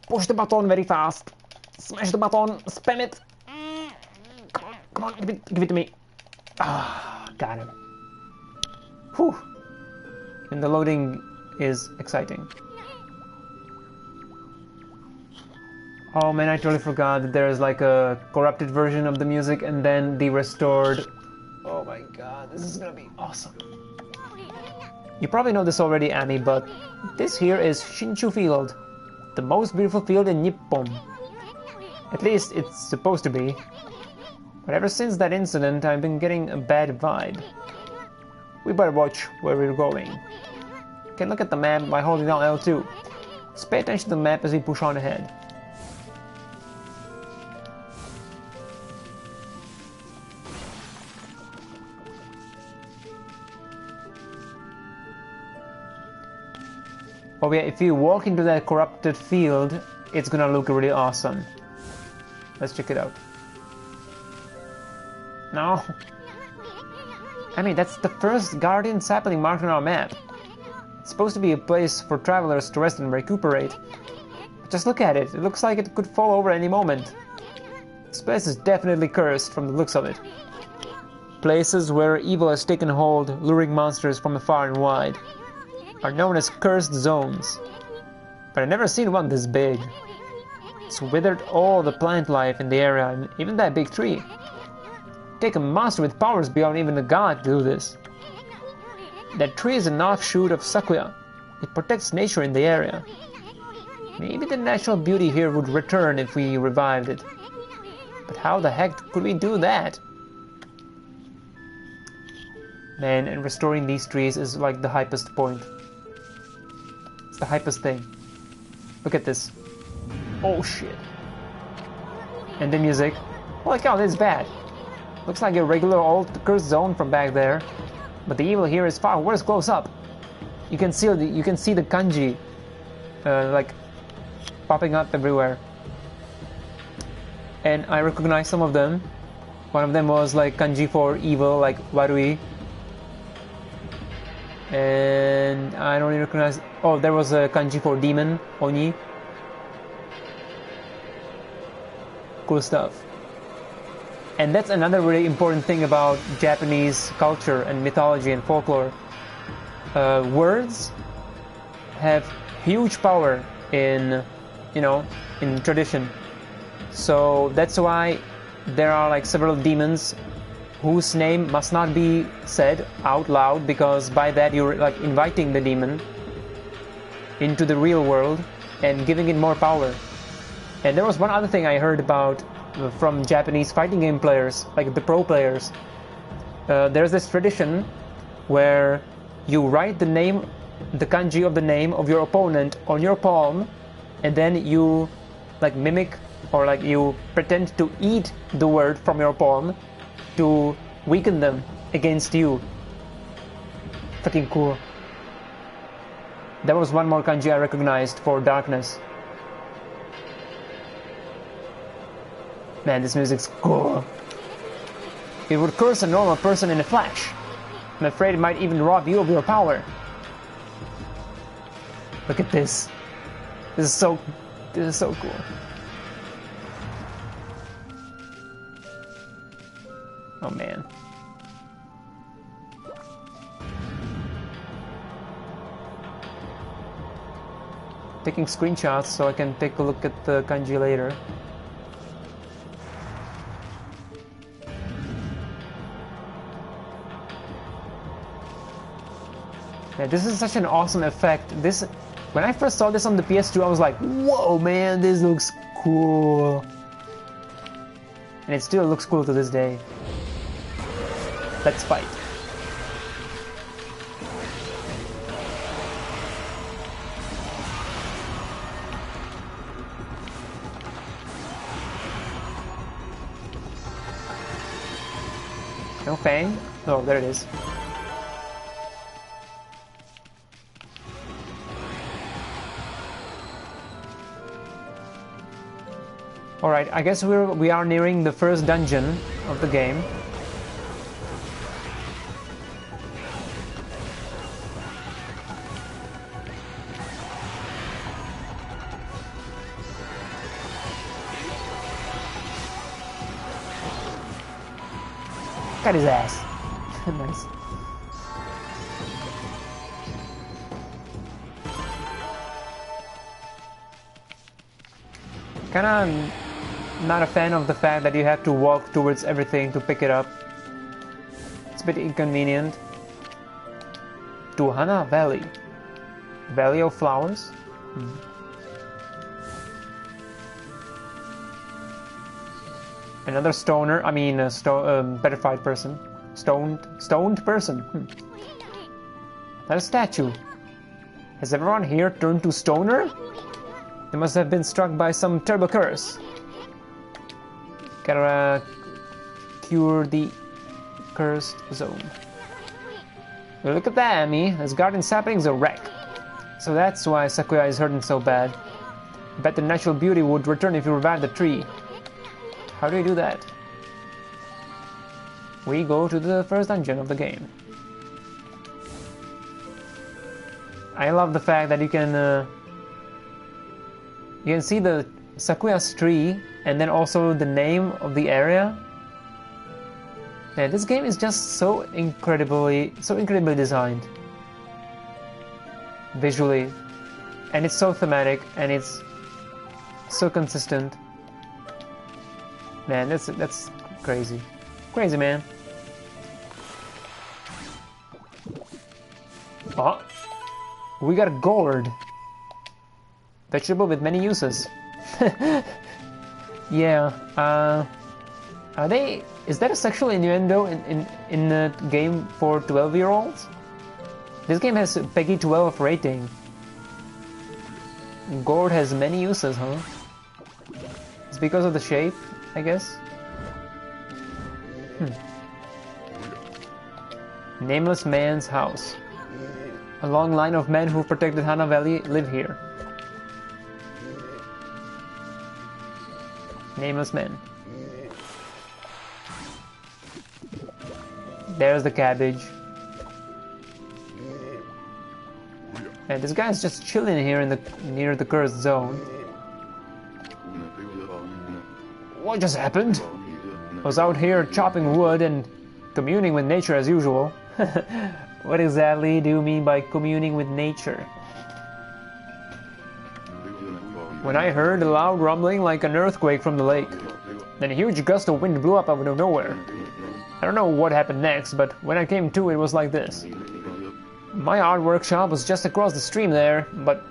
Push the button very fast. Smash the button. Spam it. Come on, give it to me. Ah, got him. Whew. And the loading is exciting. Oh man, I totally forgot that there is like a corrupted version of the music and then the restored. Oh my god, this is gonna be awesome. You probably know this already, Annie, but this here is Shinshu Field, the most beautiful field in Nippon. At least it's supposed to be. But ever since that incident, I've been getting a bad vibe. We better watch where we're going. You can look at the map by holding down L2. Just pay attention to the map as we push on ahead. Oh yeah, if you walk into that corrupted field, it's gonna look really awesome. Let's check it out. No. I mean, that's the first guardian sapling marked on our map. It's supposed to be a place for travelers to rest and recuperate. But just look at it. It looks like it could fall over any moment. This place is definitely cursed from the looks of it. Places where evil has taken hold, luring monsters from far and wide, are known as cursed zones. But I've never seen one this big. It's withered all the plant life in the area, and even that big tree. Take a monster with powers beyond even a god to do this. That tree is an offshoot of Sakuya. It protects nature in the area. Maybe the natural beauty here would return if we revived it. But how the heck could we do that? Man, and restoring these trees is like the hypest point. It's the hypest thing. Look at this. Oh shit. And the music. Holy cow, this is bad. Looks like a regular old cursed zone from back there. But the evil here is far worse close up. You can see the kanji like popping up everywhere. And I recognize some of them. One of them was like kanji for evil, like warui. And I don't even recognize. Oh, there was a kanji for demon, oni. Cool stuff. And that's another really important thing about Japanese culture and mythology and folklore. Words have huge power in, in tradition. So that's why there are like several demons whose name must not be said out loud, because by that you're like inviting the demon into the real world and giving it more power. And there was one other thing I heard about from Japanese fighting game players, like the pro players. There's this tradition where you write the kanji of the name of your opponent on your palm, and then you like mimic or like you pretend to eat the word from your palm to weaken them against you. Fucking cool. There was one more kanji I recognized for darkness. Man, this music's cool. It would curse a normal person in a flash. I'm afraid it might even rob you of your power. Look at this. This is so cool. Oh man. Taking screenshots so I can take a look at the kanji later. Yeah, this is such an awesome effect. When I first saw this on the PS2, I was like, whoa man, this looks cool. And it still looks cool to this day. Let's fight. No Fang? Oh, there it is. Alright, I guess we are nearing the first dungeon of the game. at his ass. Nice. Kinda not a fan of the fact that you have to walk towards everything to pick it up. It's a bit inconvenient. To Hana Valley. Valley of Flowers? Another stoner, I mean a petrified person. Stoned person. Not a statue. Has everyone here turned to stoner? They must have been struck by some terrible curse. Gotta cure the cursed zone. Well, look at that, Ami. This garden sapling's a wreck. So that's why Sakuya is hurting so bad. Bet the natural beauty would return if you revive the tree. How do you do that? We go to the first dungeon of the game. I love the fact that you can see the Sakuya's tree and then also the name of the area. Man, this game is just so incredibly designed visually, and it's so thematic and it's so consistent. Man, that's crazy, man. Oh, we got a gourd. Vegetable with many uses. Yeah. Are they? Is that a sexual innuendo in the game for 12-year-olds? This game has PEGI 12 rating. Gourd has many uses, huh? It's because of the shape, I guess. Nameless man's house. A long line of men who protected Hana Valley live here. Nameless men. There's the cabbage. And this guy's just chilling here near the cursed zone. What just happened? I was out here chopping wood and communing with nature as usual. What exactly do you mean by communing with nature? When I heard a loud rumbling like an earthquake from the lake, then a huge gust of wind blew up out of nowhere. I don't know what happened next, but when I came to, it was like this. My art workshop was just across the stream there, but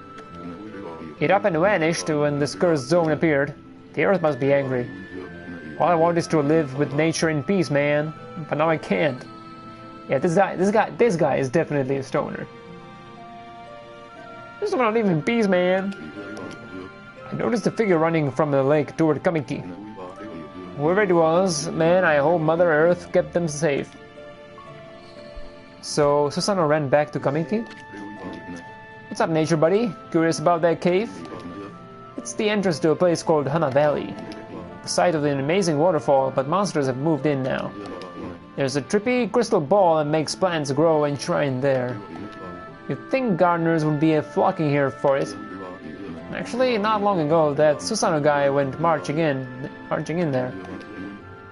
it up and vanished when this cursed zone appeared. The earth must be angry. All I want is to live with nature in peace, man, but now I can't. Yeah, this guy is definitely a stoner. I just want to live in peace, man. I noticed a figure running from the lake toward Kamiki. Whoever it was, man, I hope Mother Earth kept them safe. So, Susanoo ran back to Kamiki? What's up, nature buddy? Curious about that cave? It's the entrance to a place called Hana Valley. The site of an amazing waterfall, but monsters have moved in now. There's a trippy crystal ball that makes plants grow enshrined there. You'd think gardeners would be flocking here for it. Actually, not long ago, that Susanoo guy went marching in there.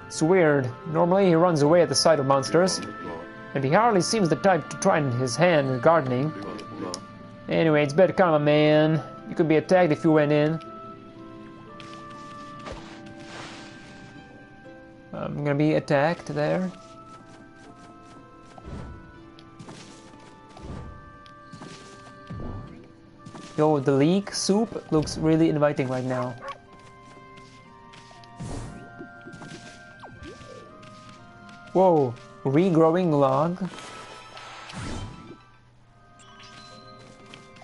It's weird. Normally he runs away at the sight of monsters, and he hardly seems the type to try his hand in gardening. Anyway, it's bad karma, man. You could be attacked if you went in. I'm gonna be attacked there. Yo, the leek soup looks really inviting right now. Whoa, regrowing log.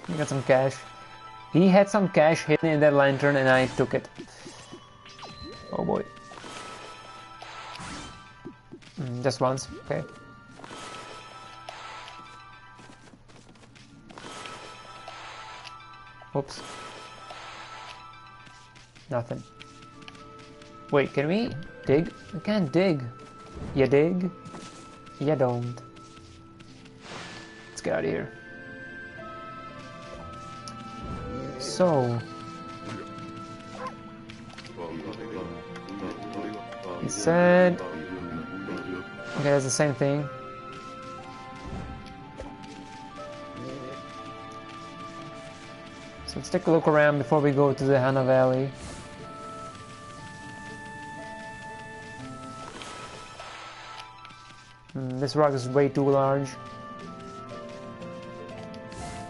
I got some cash. He had some cash hidden in that lantern and I took it. Oh boy. Just once, okay. Oops. Nothing. Wait, can we dig? We can't dig. You dig? You don't. Let's get out of here. So... he said... Okay, that's the same thing. So let's take a look around before we go to the Hana Valley. This rock is way too large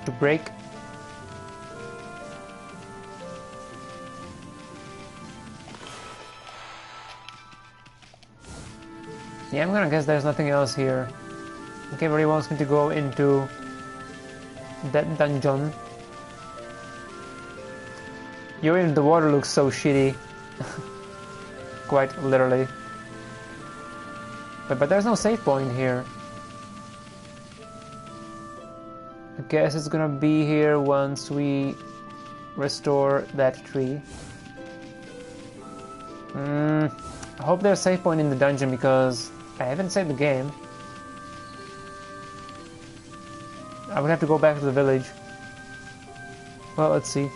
to break. Yeah, I'm gonna guess there's nothing else here. Okay, everybody wants me to go into that dungeon. Even the water looks so shitty. Quite literally. But there's no save point here. I guess it's gonna be here once we restore that tree. I hope there's a save point in the dungeon because I haven't saved the game. I would have to go back to the village. Well, let's see.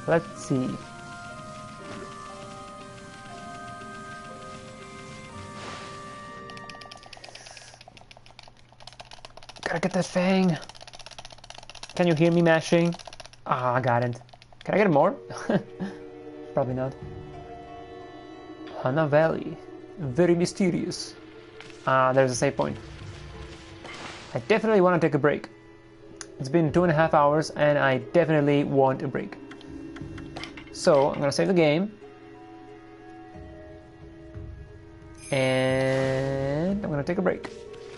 Let's see. Gotta get that fang. Can you hear me mashing? Ah, I got it. Can I get more? Probably not. Hana Valley. Very mysterious. Ah, there's a save point. I definitely want to take a break. It's been 2.5 hours and I definitely want a break. So, I'm gonna save the game. And I'm gonna take a break.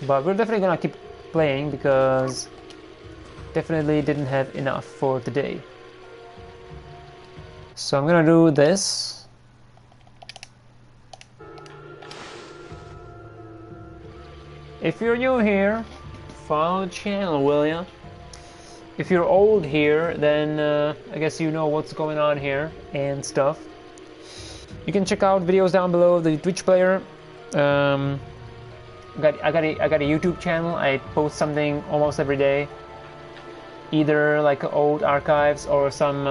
But we're definitely gonna keep playing because definitely didn't have enough for today. So I'm gonna do this. If you're new here, follow the channel, will ya? If you're old here, then I guess you know what's going on here and stuff. You can check out videos down below, the Twitch player. I got a YouTube channel. I post something almost every day, either like old archives or some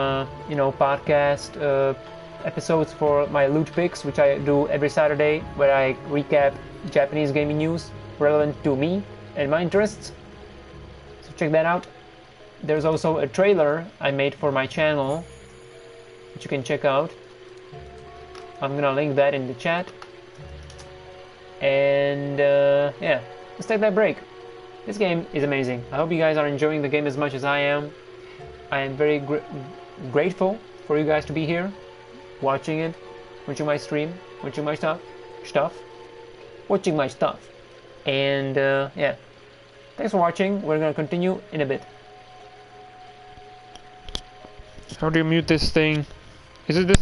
podcast episodes for my loot picks, which I do every Saturday, where I recap Japanese gaming news relevant to me and my interests. So check that out. There's also a trailer I made for my channel, which you can check out. I'm gonna link that in the chat. And yeah, let's take that break. This game is amazing. I hope you guys are enjoying the game as much as I am. I am very grateful for you guys to be here, watching it, watching my stream, watching my stuff, watching my stuff. And yeah, thanks for watching. We're gonna continue in a bit. How do you mute this thing? Is it this?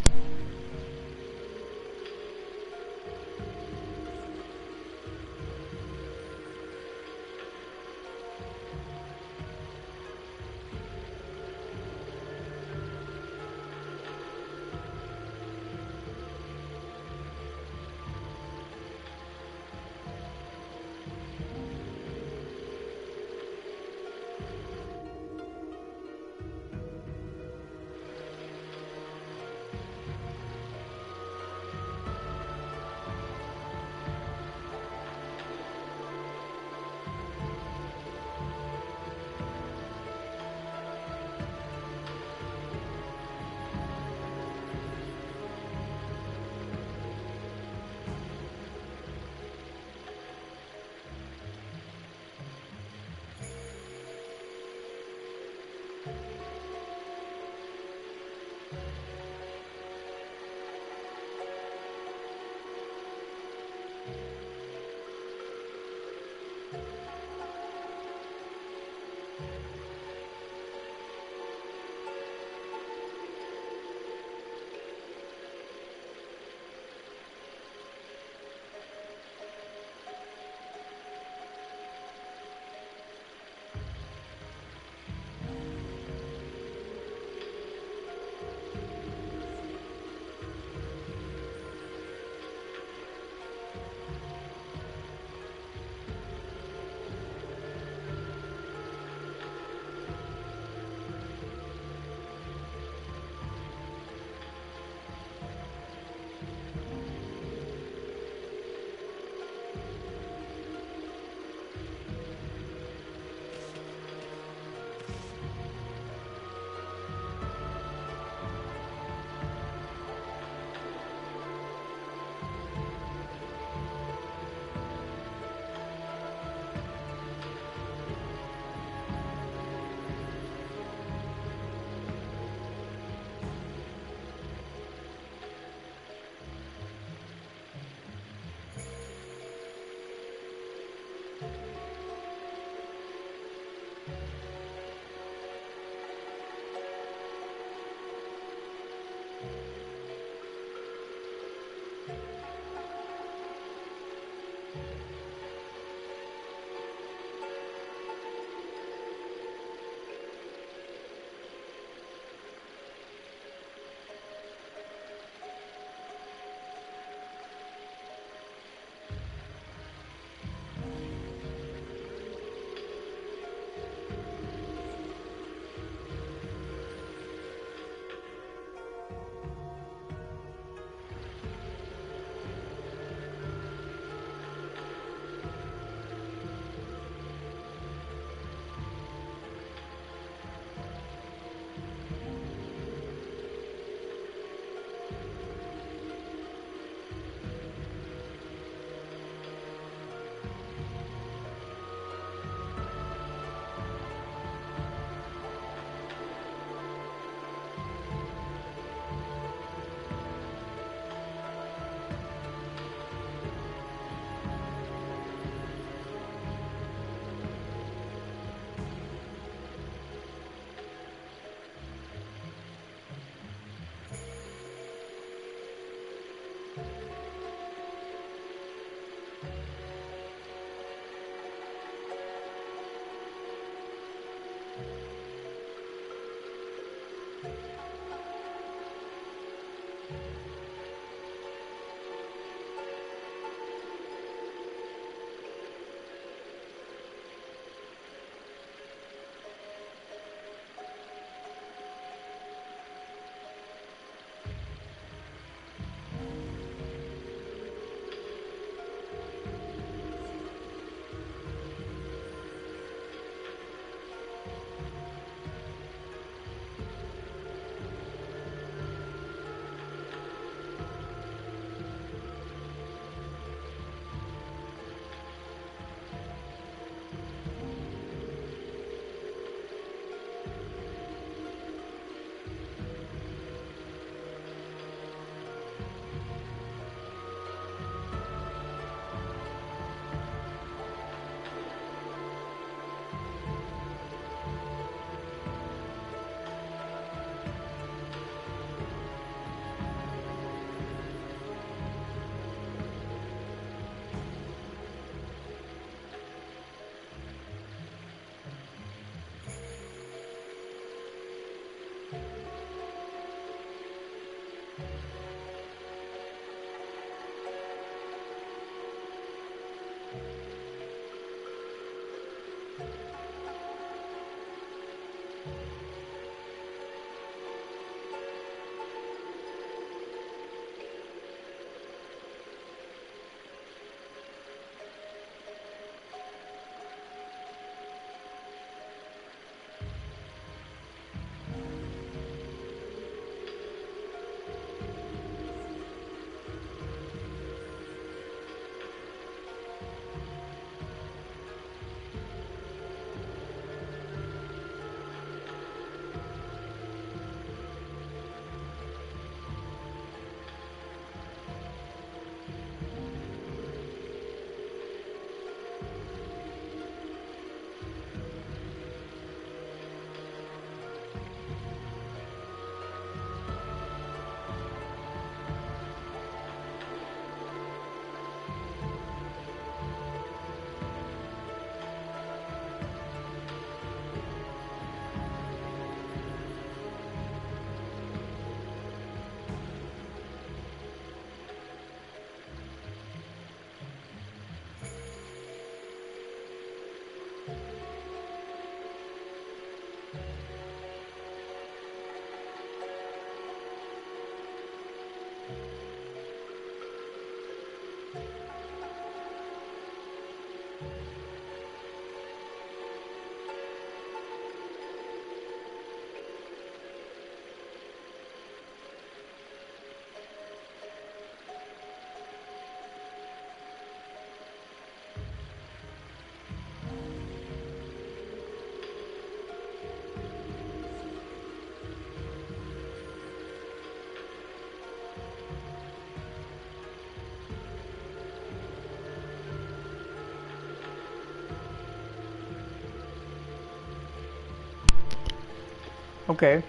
Okay.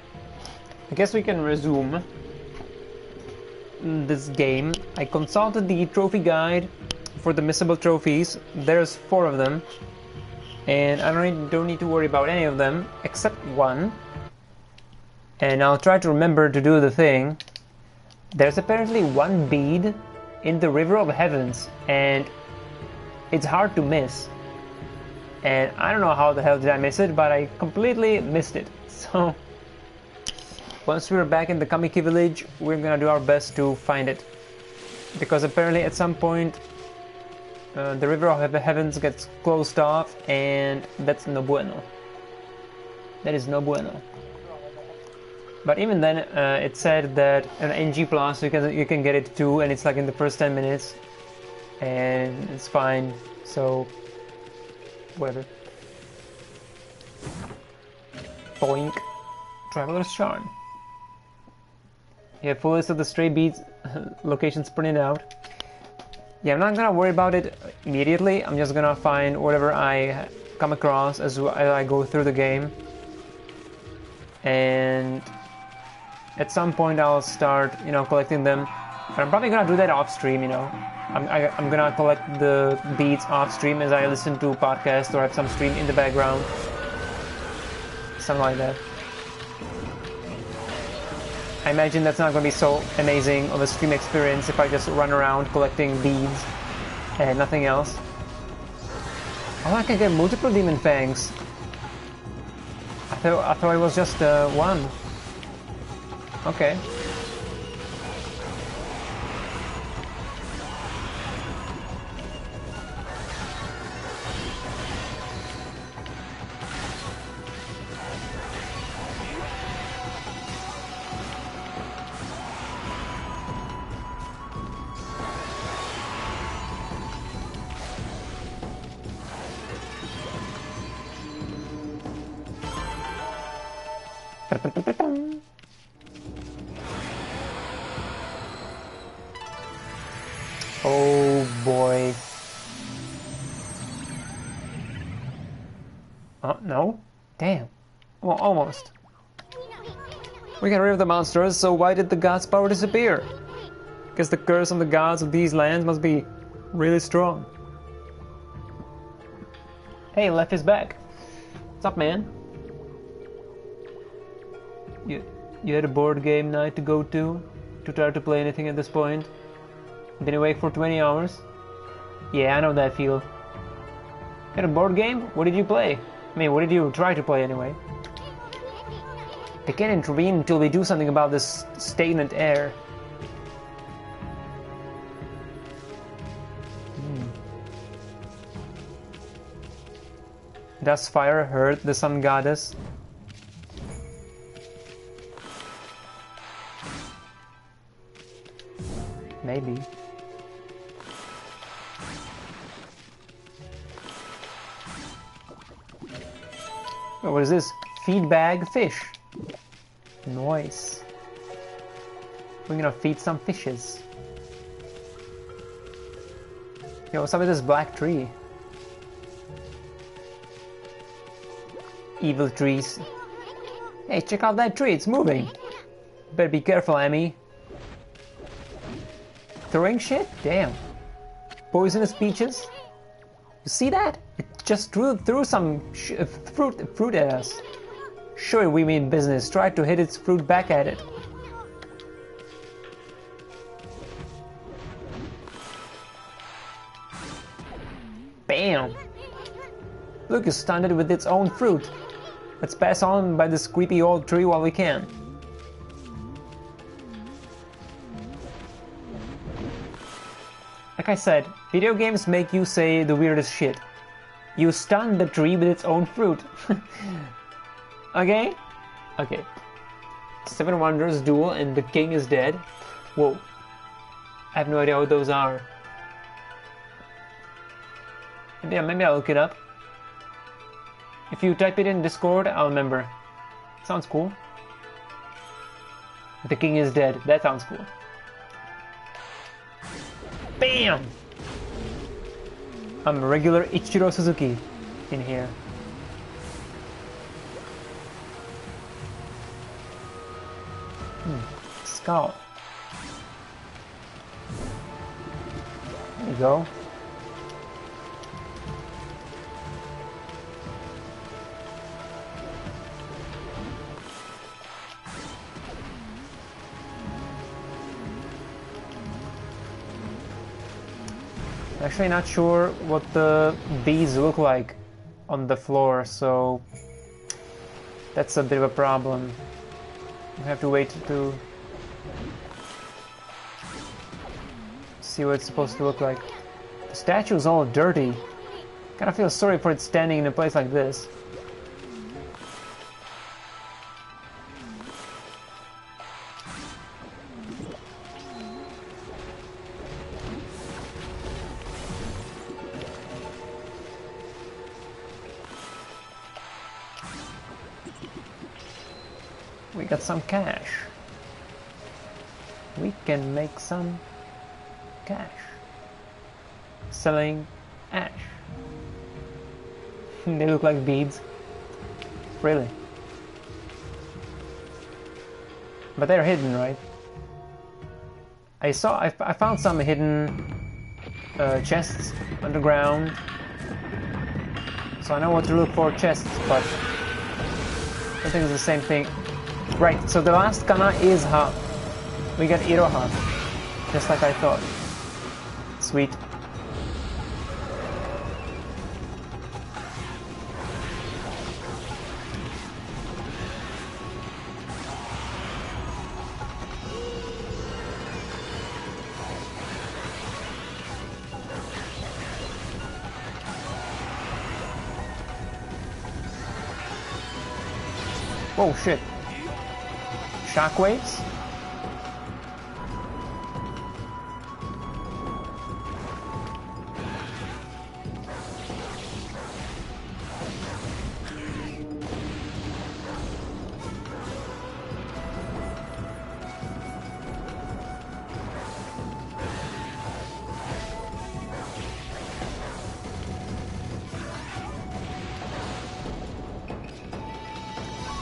I guess we can resume this game. I consulted the trophy guide for the missable trophies. There's 4 of them. And I don't need to worry about any of them except one. And I'll try to remember to do the thing. There's apparently one bead in the River of Heavens, and it's hard to miss. And I don't know how the hell did I miss it, but I completely missed it. So once we're back in the Kamiki village, we're gonna do our best to find it. Because apparently at some point the River of the Heavens gets closed off, and that's no bueno. That is no bueno. But even then, it said that an NG plus you can get it too, and it's like in the first 10 minutes, and it's fine. So whatever. Boink. Traveler's Charm. You have full list of the stray beads locations printed out. Yeah, I'm not gonna worry about it immediately. I'm just gonna find whatever I come across as I go through the game. And at some point I'll start, collecting them. But I'm probably gonna do that off stream, I'm gonna collect the beads off stream as I listen to podcasts or have some stream in the background. Something like that. I imagine that's not gonna be so amazing of a stream experience if I just run around collecting beads and nothing else. Oh, I can get multiple demon fangs. I thought it was just one. Okay. Oh boy. No? Damn. Well, almost. We got rid of the monsters, so why did the gods' power disappear? Guess the curse on the gods of these lands must be really strong. Hey, Left is back. What's up, man? You had a board game night to go to try to play anything at this point? Been awake for 20 hours? Yeah, I know that feel. You had a board game? What did you play? I mean, what did you try to play anyway? They can't intervene until we do something about this stagnant air. Does fire hurt the sun goddess? Maybe. Oh, what is this? Feed bag fish. Nice. We're gonna feed some fishes. Yo, what's up with this black tree? Evil trees. Hey, check out that tree, it's moving. Better be careful, Amy. Throwing shit? Damn. Poisonous peaches? You see that? It just threw some fruit at us. Sure, we mean business. Try to hit its fruit back at it. Bam! Look, it's stunned with its own fruit. Let's pass on by this creepy old tree while we can. Like I said, video games make you say the weirdest shit. You stunned the tree with its own fruit. Okay? Okay. 7 Wonders Duel and the King is Dead. Whoa. I have no idea what those are. Maybe I'll look it up. If you type it in Discord, I'll remember. Sounds cool. The King is Dead. That sounds cool. Bam! I'm a regular Ichiro Suzuki in here. Skull. There you go. Actually not sure what the bees look like on the floor, so that's a bit of a problem. We have to wait to see what it's supposed to look like. The statue is all dirty. Kind of feel sorry for it standing in a place like this. We got some cash. We can make some cash. Selling ash. They look like beads. Really. But they're hidden, right? I found some hidden chests underground. So I know what to look for chests, but I think it's the same thing. Right, so the last kana is Ha. We got Iroha. Just like I thought. Sweet. Oh shit. Shockwaves?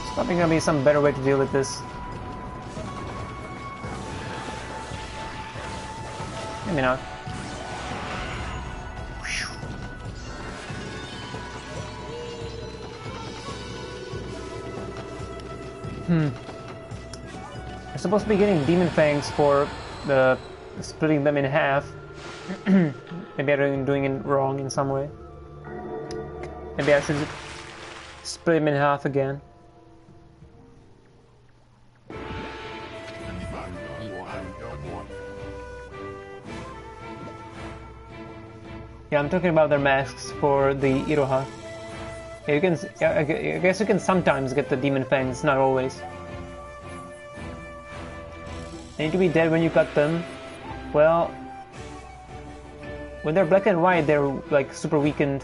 There's probably gonna be some better way to deal with this. Maybe not. We're supposed to be getting demon fangs for the splitting them in half. Maybe I'm doing it wrong in some way. Maybe I should split them in half again. Yeah, I'm talking about their masks for the Iroha. Yeah, you can. Yeah, I guess you can sometimes get the demon fangs, not always. They need to be dead when you cut them. Well, when they're black and white, they're like super weakened.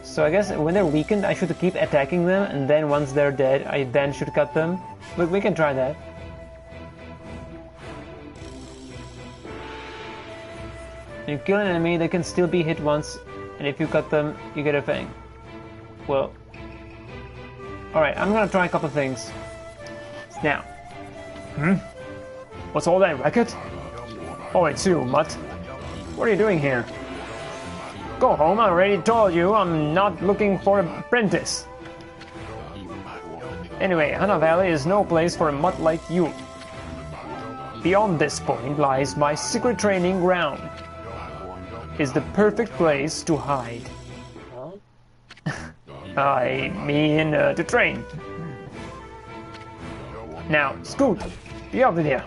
So I guess when they're weakened, I should keep attacking them, and then once they're dead, I then should cut them. Look, we can try that. When you kill an enemy, they can still be hit once, and if you cut them, you get a fang. Well, alright, I'm gonna try a couple things. Now. What's all that racket? Oh, it's you, Mutt. What are you doing here? Go home, I already told you I'm not looking for an apprentice. Anyway, Hana Valley is no place for a mutt like you. Beyond this point lies my secret training ground. Is the perfect place to hide. I mean, to train. Now, Scoot, be over there.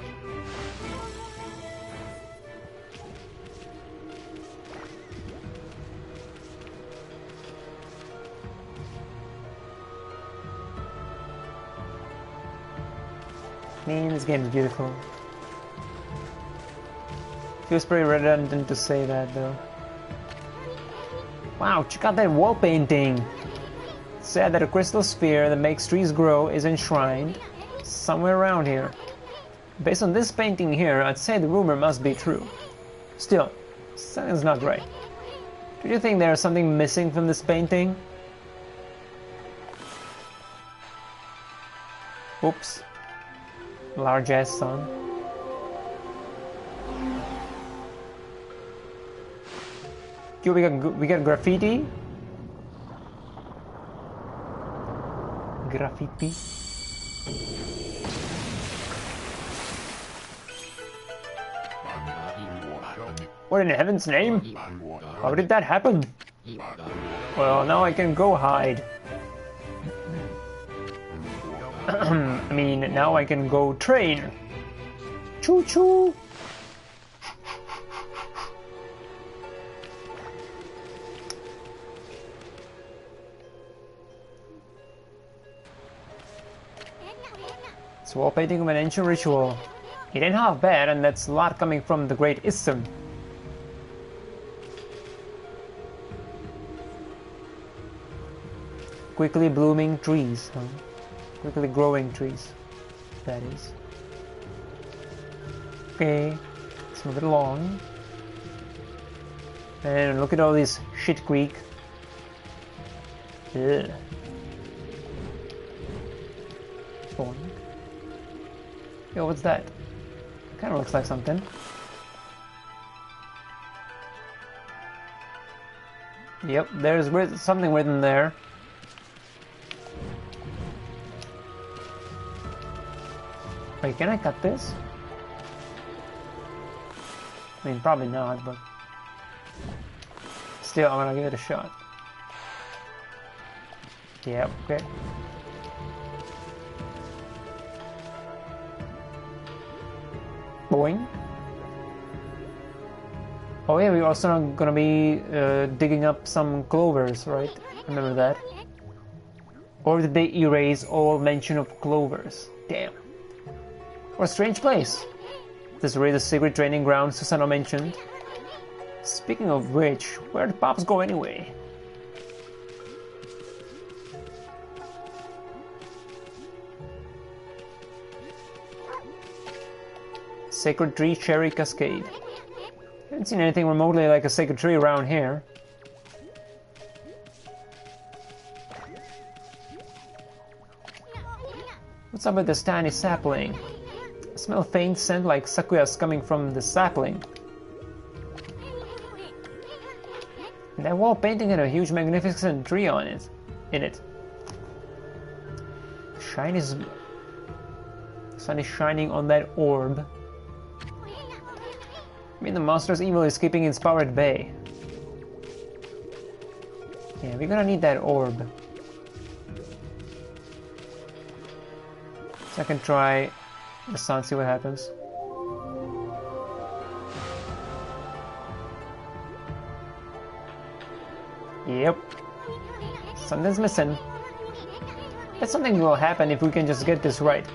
Man, this game is beautiful. Feels pretty redundant to say that, though. Wow, check out that wall painting! It said that a crystal sphere that makes trees grow is enshrined somewhere around here. Based on this painting here, I'd say the rumor must be true. Still, something's not right. Do you think there's something missing from this painting? Oops. Large ass sun. Yo, we got graffiti. Graffiti. What in heaven's name? How did that happen? Well, now I can go hide. I mean, now I can go train. Choo choo. It's wall painting of an ancient ritual. It ain't half bad, and that's a lot coming from the great Ism. Quickly blooming trees, huh? Quickly growing trees, that is. Okay, let's move it along. And look at all this shit creek. Ugh. Boing. Yo, what's that? Kind of looks like something. Yep, there's something written there. Wait, can I cut this? I mean, probably not, but still, I'm gonna give it a shot. Yep, okay. Boing. Oh yeah, we're also gonna be digging up some clovers, right? Remember that? Or did they erase all mention of clovers? Damn. What a strange place. This is really the secret training ground Susanoo mentioned. Speaking of which, where did Pops go anyway? Sacred Tree Cherry Cascade. Haven't seen anything remotely like a sacred tree around here. What's up with this tiny sapling? I smell a faint scent like sakuyas coming from the sapling. And that wall painting had a huge magnificent tree on it. In it. Sun is shining on that orb. I mean, the monster's evil is keeping its power at bay. Yeah, we're gonna need that orb. So I can try the sun, see what happens. Yep. Something's missing. But something will happen if we can just get this right.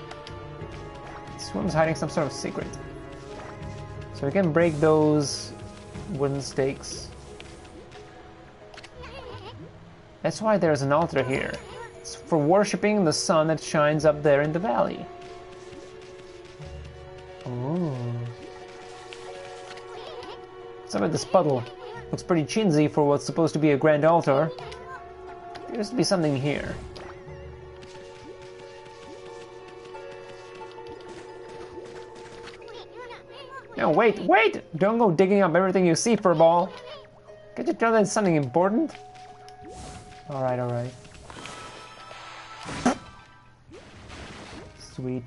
This room's hiding some sort of secret. So we can break those wooden stakes. That's why there's an altar here. It's for worshipping the sun that shines up there in the valley. Ooh. What's up with this puddle? Looks pretty chintzy for what's supposed to be a grand altar. There used to be something here. No, wait! Don't go digging up everything you see, furball! Can't you tell that it's something important? Alright. Sweet.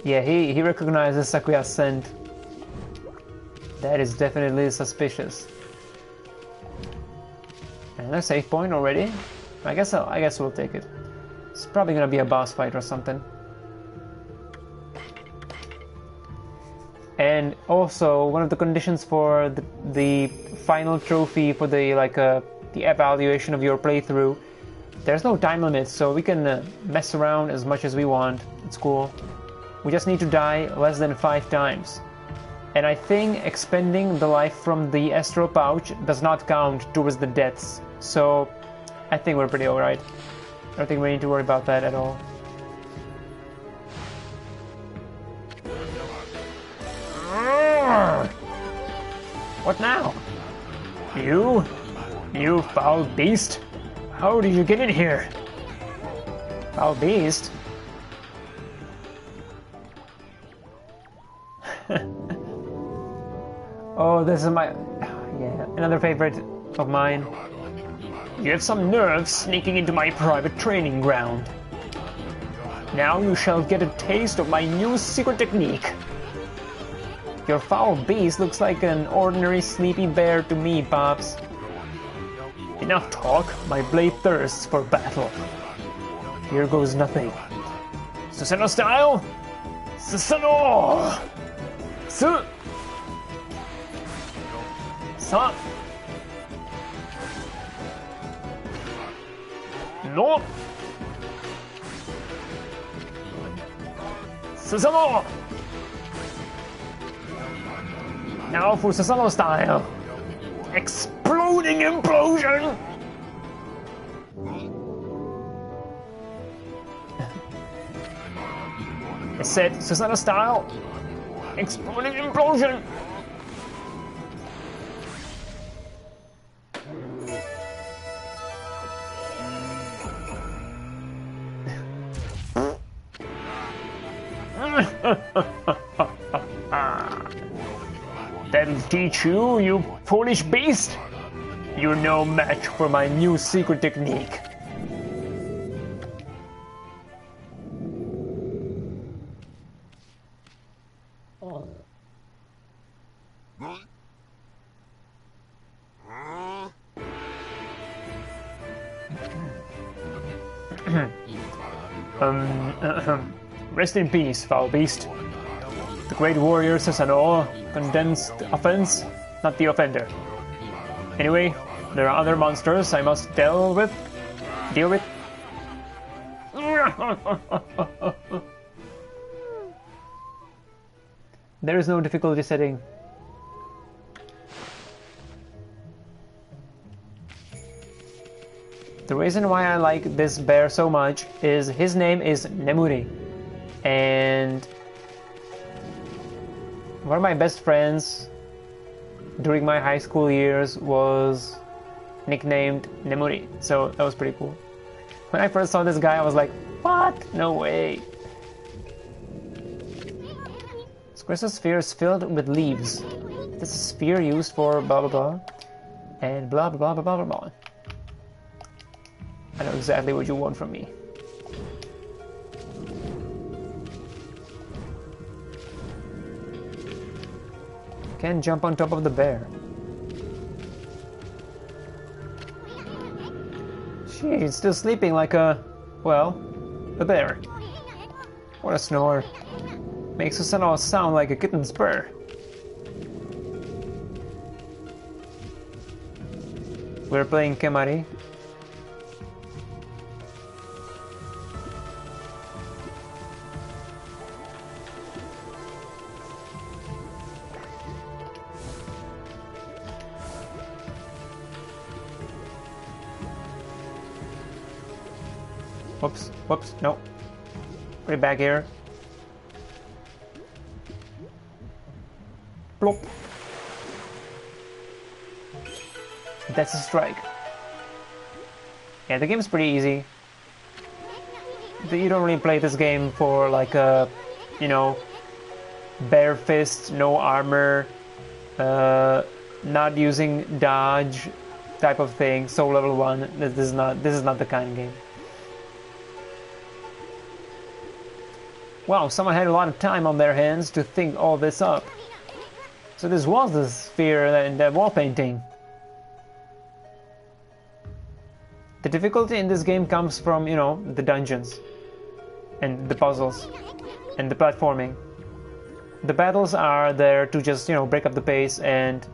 Yeah, he recognizes Sakuya's scent. That is definitely suspicious. Another save point already? I guess we'll take it. It's probably gonna be a boss fight or something. And also, one of the conditions for the final trophy for the evaluation of your playthrough, there's no time limit, so we can mess around as much as we want. It's cool. We just need to die less than 5 times. And I think expending the life from the Astro Pouch does not count towards the deaths. So I think we're pretty alright. I don't think we need to worry about that at all. What now? You foul beast? How did you get in here? Foul beast? Oh, this is my... Yeah, another favorite of mine. You have some nerve sneaking into my private training ground. Now you shall get a taste of my new secret technique. Your foul beast looks like an ordinary sleepy bear to me, Pops. Enough talk, my blade thirsts for battle. Here goes nothing. Susanoo style? Susanoo! Su... Sa... No! Susanoo! Now for Susanoo style. Exploding implosion! I said Susanoo style. Exploding implosion! That'll teach you, you foolish beast! You're no match for my new secret technique. Rest in peace, foul beast. The great warrior Susanoo condemns the offense, not the offender. Anyway, there are other monsters I must deal with. There is no difficulty setting. The reason why I like this bear so much is his name is Nemuri, and one of my best friends during my high school years was nicknamed Nemuri, so that was pretty cool. When I first saw this guy, I was like, what? No way. This crystal sphere is filled with leaves. This is a sphere used for blah blah blah, and blah blah blah blah blah blah. I know exactly what you want from me. Can't jump on top of the bear. She's still sleeping like a... well, a bear. What a snore. Makes Susanoo sound like a kitten's purr. We're playing Kemari. Whoops, whoops, no. Put it back here. Plop. That's a strike. Yeah, the game's pretty easy. You don't really play this game for like a, you know, bare fist, no armor, not using dodge type of thing. Soul level 1. This is not the kind of game. Wow, someone had a lot of time on their hands to think all this up. So this was the sphere in the wall painting. The difficulty in this game comes from, you know, the dungeons and the puzzles and the platforming. The battles are there to just, you know, break up the pace and,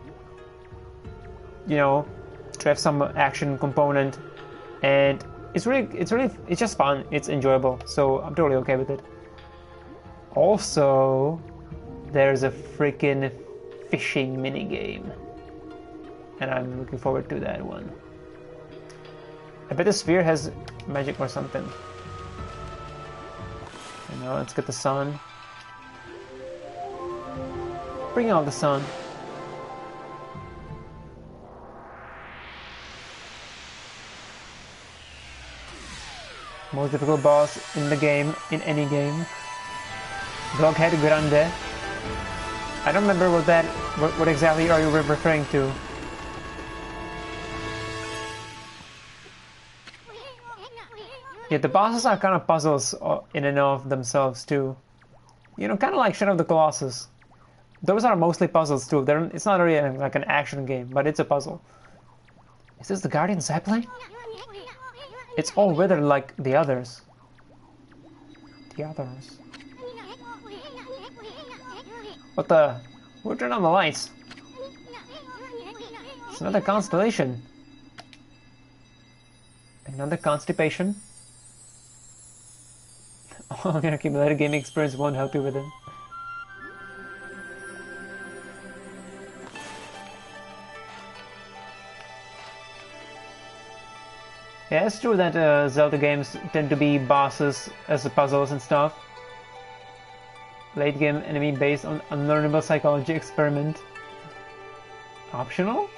you know, to have some action component, and it's just fun. It's enjoyable, so I'm totally okay with it. Also, there's a freaking fishing minigame, and I'm looking forward to that one. I bet the sphere has magic or something. You know, let's get the sun. Bring out the sun. Most difficult boss in the game, in any game. Blockhead Grande. I don't remember what exactly are you referring to. Yeah, the bosses are kind of puzzles in and of themselves too. You know, kind of like Shadow of the Colossus. Those are mostly puzzles too. It's not really like an action game, but it's a puzzle. Is this the Guardian Sapling? It's all withered like the others. The others. What the? Who turned on the lights? It's another constellation. Another constipation. Oh, your accumulated gaming experience won't help you with it. Yeah, it's true that Zelda games tend to be bosses as the puzzles and stuff. Late game enemy based on unlearnable psychology experiment. Optional?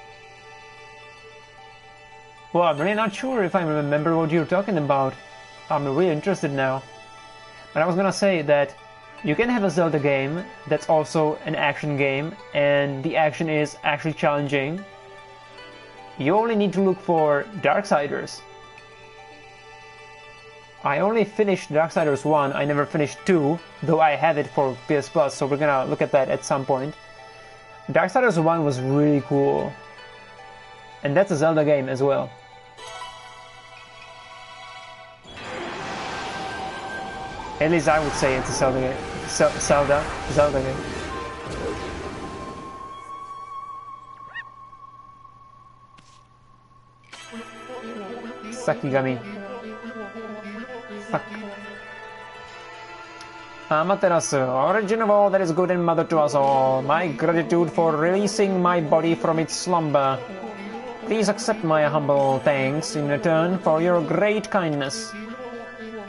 Well, I'm really not sure if I remember what you're talking about. I'm really interested now. But I was gonna say that you can have a Zelda game that's also an action game, and the action is actually challenging. You only need to look for Darksiders. I only finished Darksiders 1, I never finished 2, though I have it for PS Plus, so we're gonna look at that at some point. Darksiders 1 was really cool. And that's a Zelda game as well. At least I would say it's a Zelda game. Zelda game. Sakigami. Fuck. Amaterasu, origin of all that is good and mother to us all, my gratitude for releasing my body from its slumber. Please accept my humble thanks in return for your great kindness.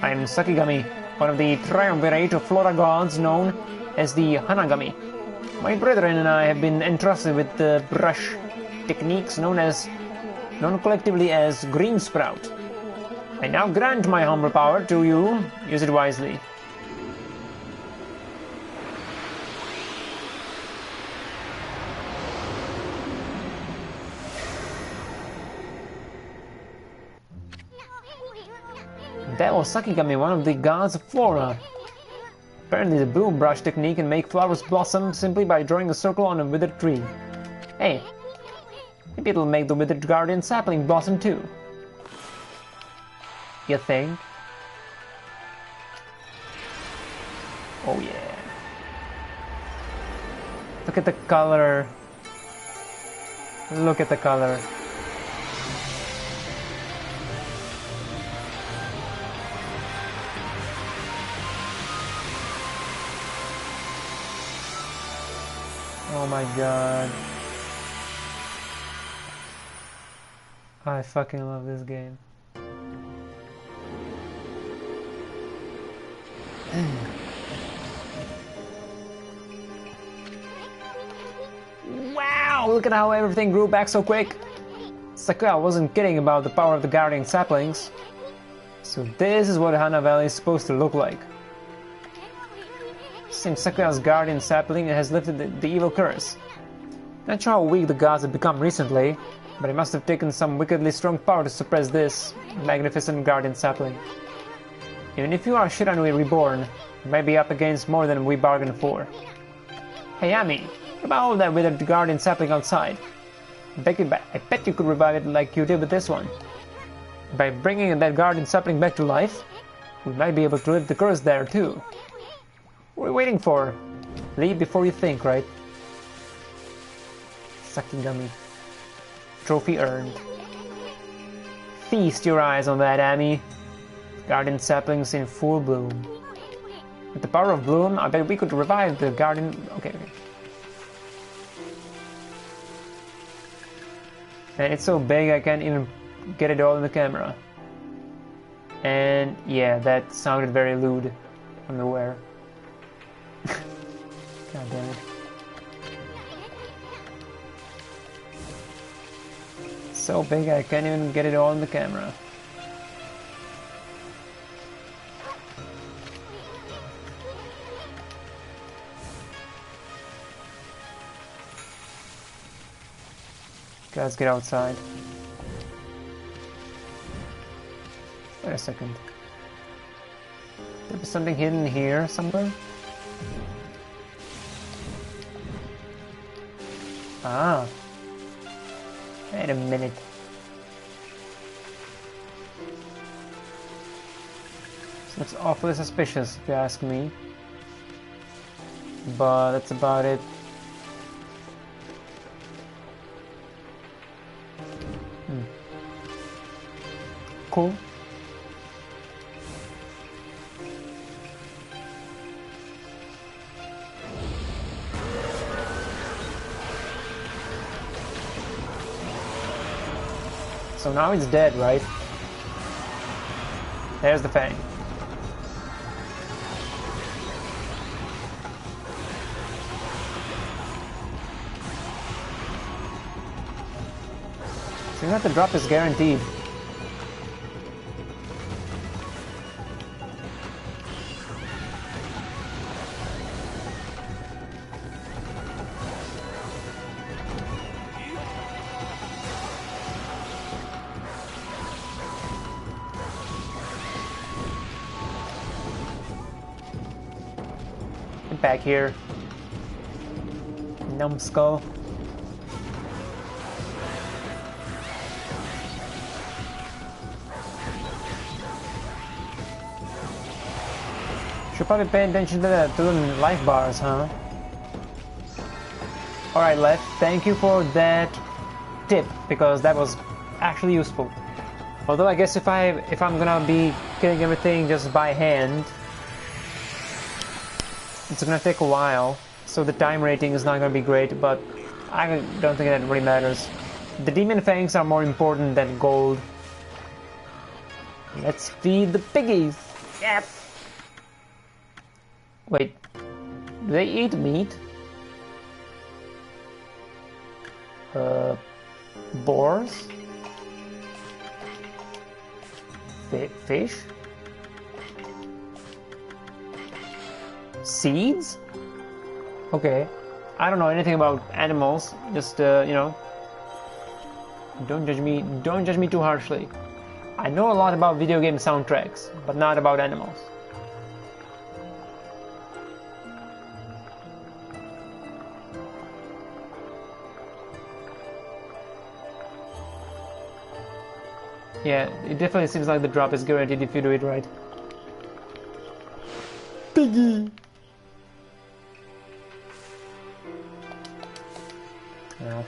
I am Sakigami, one of the triumvirate of Flora gods known as the Hanagami. My brethren and I have been entrusted with the brush techniques known collectively as Green Sprout. I now grant my humble power to you. Use it wisely. That was Sakigami, one of the gods of Flora. Apparently the bloom brush technique can make flowers blossom simply by drawing a circle on a withered tree. Hey, maybe it'll make the withered guardian sapling blossom too. You think? Oh yeah. Look at the color. Look at the color. Oh my god. I fucking love this game. Wow, look at how everything grew back so quick. Sakura wasn't kidding about the power of the guardian saplings. So this is what Hana Valley is supposed to look like. Since Sakura's guardian sapling has lifted the evil curse. Not sure how weak the gods have become recently, but it must have taken some wickedly strong power to suppress this magnificent guardian sapling. Even if you are Shiranui reborn, you might be up against more than we bargained for. Hey Ami, what about all that withered guardian sapling outside? I bet you could revive it like you did with this one. By bringing that guardian sapling back to life, we might be able to lift the curse there too. What are we waiting for? Leave before you think, right? Sakigami. Trophy earned. Feast your eyes on that, Ami. Guardian saplings in full bloom. With the power of bloom, I bet we could revive the guardian... Okay. And it's so big I can't even get it all in the camera. And yeah, that sounded very lewd. I'm aware. God damn it. So big I can't even get it all in the camera. Okay, let's get outside. Wait a second. There's something hidden here somewhere? Ah. Wait a minute. So it's awfully suspicious if you ask me. But that's about it. Cool. So now it's dead, right? There's the fang. Seems like the drop is guaranteed. Get back here, numbskull. Should probably pay attention to the life bars, huh? Alright, Left, thank you for that tip, because that was actually useful. Although I guess if I'm gonna be killing everything just by hand, it's gonna take a while, so the time rating is not gonna be great, but I don't think that really matters. The demon fangs are more important than gold. Let's feed the piggies! Yep! Wait, do they eat meat? Boars? Fish? Seeds? Okay. I don't know anything about animals, just, you know, don't judge me too harshly. I know a lot about video game soundtracks, but not about animals. Yeah, it definitely seems like the drop is guaranteed if you do it right. Piggy! No.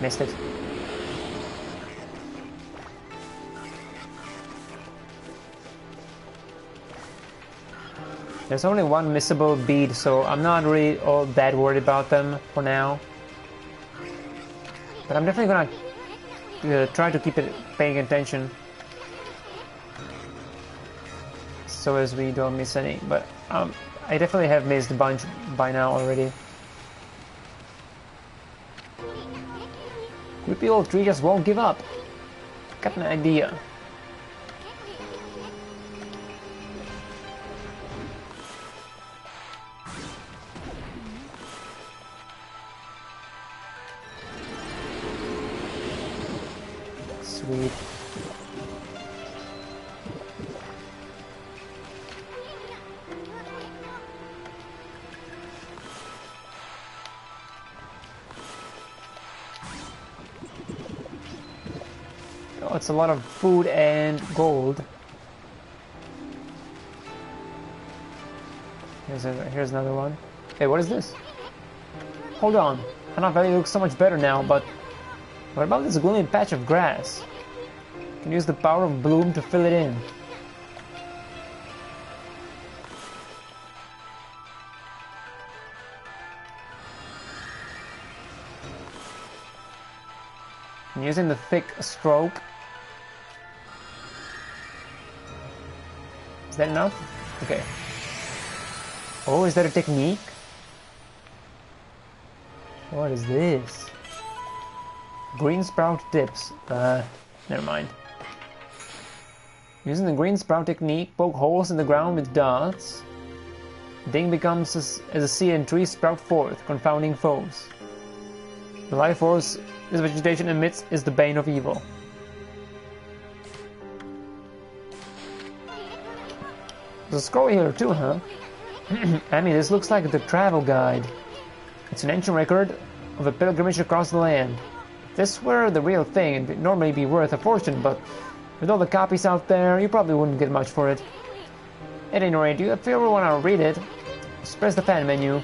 Missed it. There's only one missable bead, so I'm not really all that worried about them for now. But I'm definitely gonna try to keep it paying attention so as we don't miss any, but I definitely have missed a bunch by now already. Creepy old tree just won't give up. Got an idea. Sweet. Oh, it's a lot of food and gold. Here's another one. Hey, what is this? Hold on. Hana Valley looks so much better now, but what about this gloomy patch of grass? Can use the power of bloom to fill it in. I'm using the thick stroke. Is that enough? Okay. Oh, is that a technique? What is this? Green sprout tips. Never mind. Using the green sprout technique, poke holes in the ground with darts. Ding becomes as a sea and trees sprout forth, confounding foes. The life force this vegetation emits is the bane of evil. There's a scroll here too, huh? I mean, this looks like the travel guide. It's an ancient record of a pilgrimage across the land. If this were the real thing, it'd normally be worth a fortune, but with all the copies out there, you probably wouldn't get much for it. At any rate, if you ever want to read it, just press the fan menu.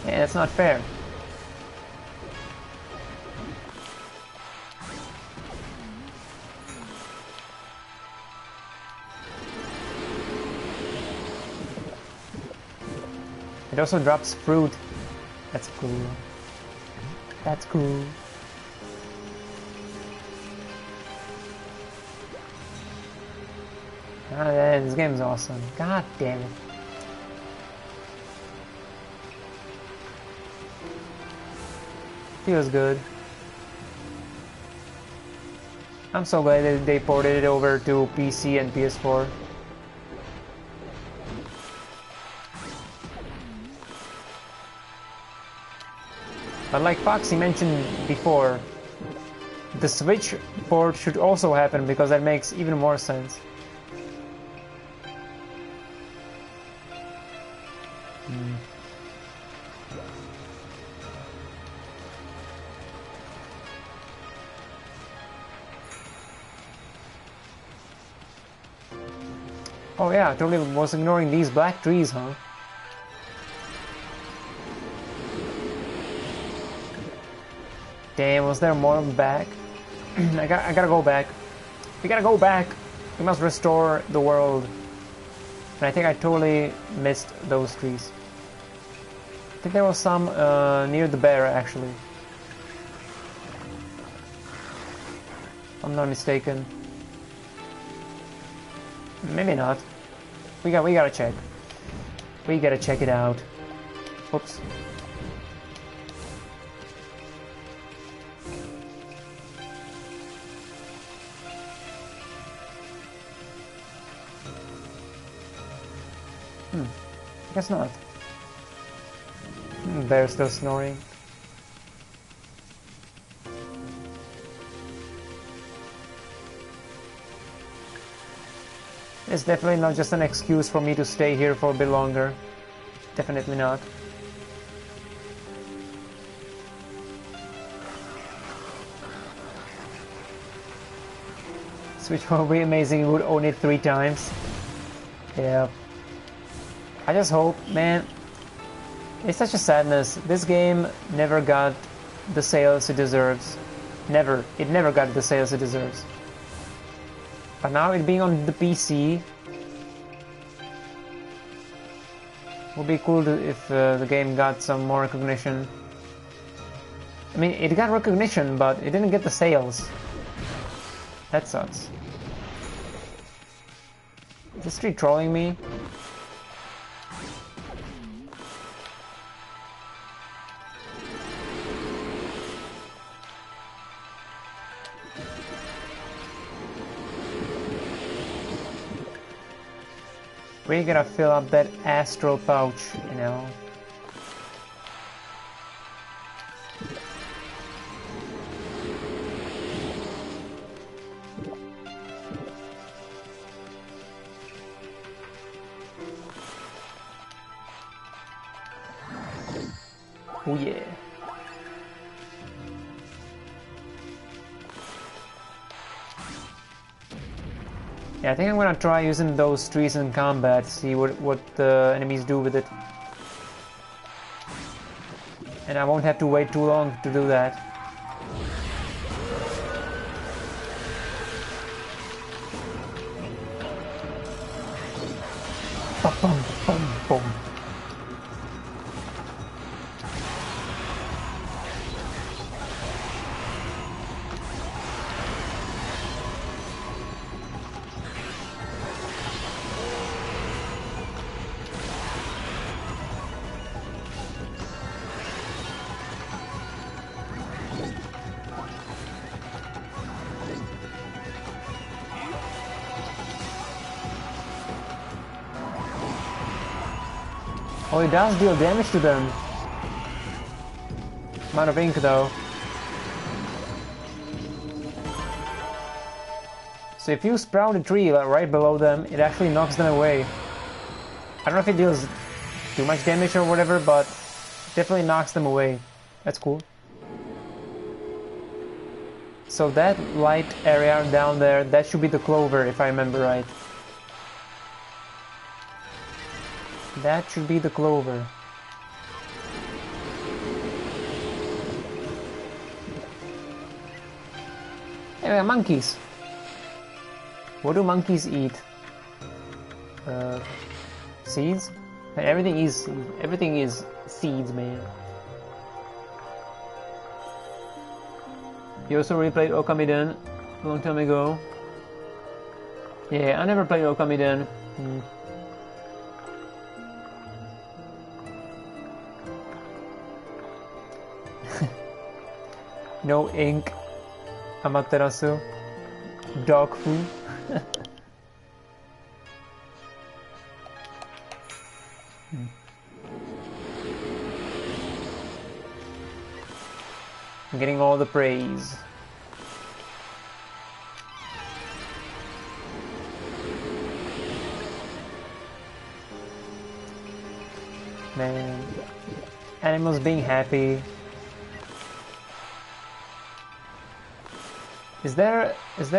Yeah, that's not fair. It also drops fruit. That's cool. That's cool. Ah, man, this game's awesome. God damn it. Feels good. I'm so glad that they ported it over to PC and PS4. But like Foxy mentioned before, the Switch port should also happen because that makes even more sense. Oh yeah, I totally was ignoring these black trees, huh? Damn, was there more of them back? I gotta go back. We gotta go back. We must restore the world. And I think I totally missed those trees. I think there was some near the bear, actually. If I'm not mistaken. Maybe not. We gotta check. We gotta check it out. Oops. I guess not. Bear's still snoring. It's definitely not just an excuse for me to stay here for a bit longer. Definitely not. Switch would be amazing, we would own it 3 times. Yeah. I just hope, man, it's such a sadness. This game never got the sales it deserves. Never. It never got the sales it deserves. But now it being on the PC would be cool if the game got some more recognition. I mean, it got recognition, but it didn't get the sales. That sucks. Is this tree trolling me? We gotta fill up that astral pouch, you know. Oh yeah. Yeah, I think I'm gonna try using those trees in combat, see what the enemies do with it. And I won't have to wait too long to do that. Boom, boom, boom. Oh, it does deal damage to them. Amount of ink though. So if you sprout a tree right below them, it actually knocks them away. I don't know if it deals too much damage or whatever, but it definitely knocks them away. That's cool. So that light area down there, that should be the clover, if I remember right. That should be the clover. Anyway, monkeys. What do monkeys eat? Seeds? Everything is seeds, man. You also replayed Okami Den a long time ago. Yeah, I never played Okami Den. No ink. Amaterasu. Dog food. I'm getting all the praise. Man, animals being happy. Is there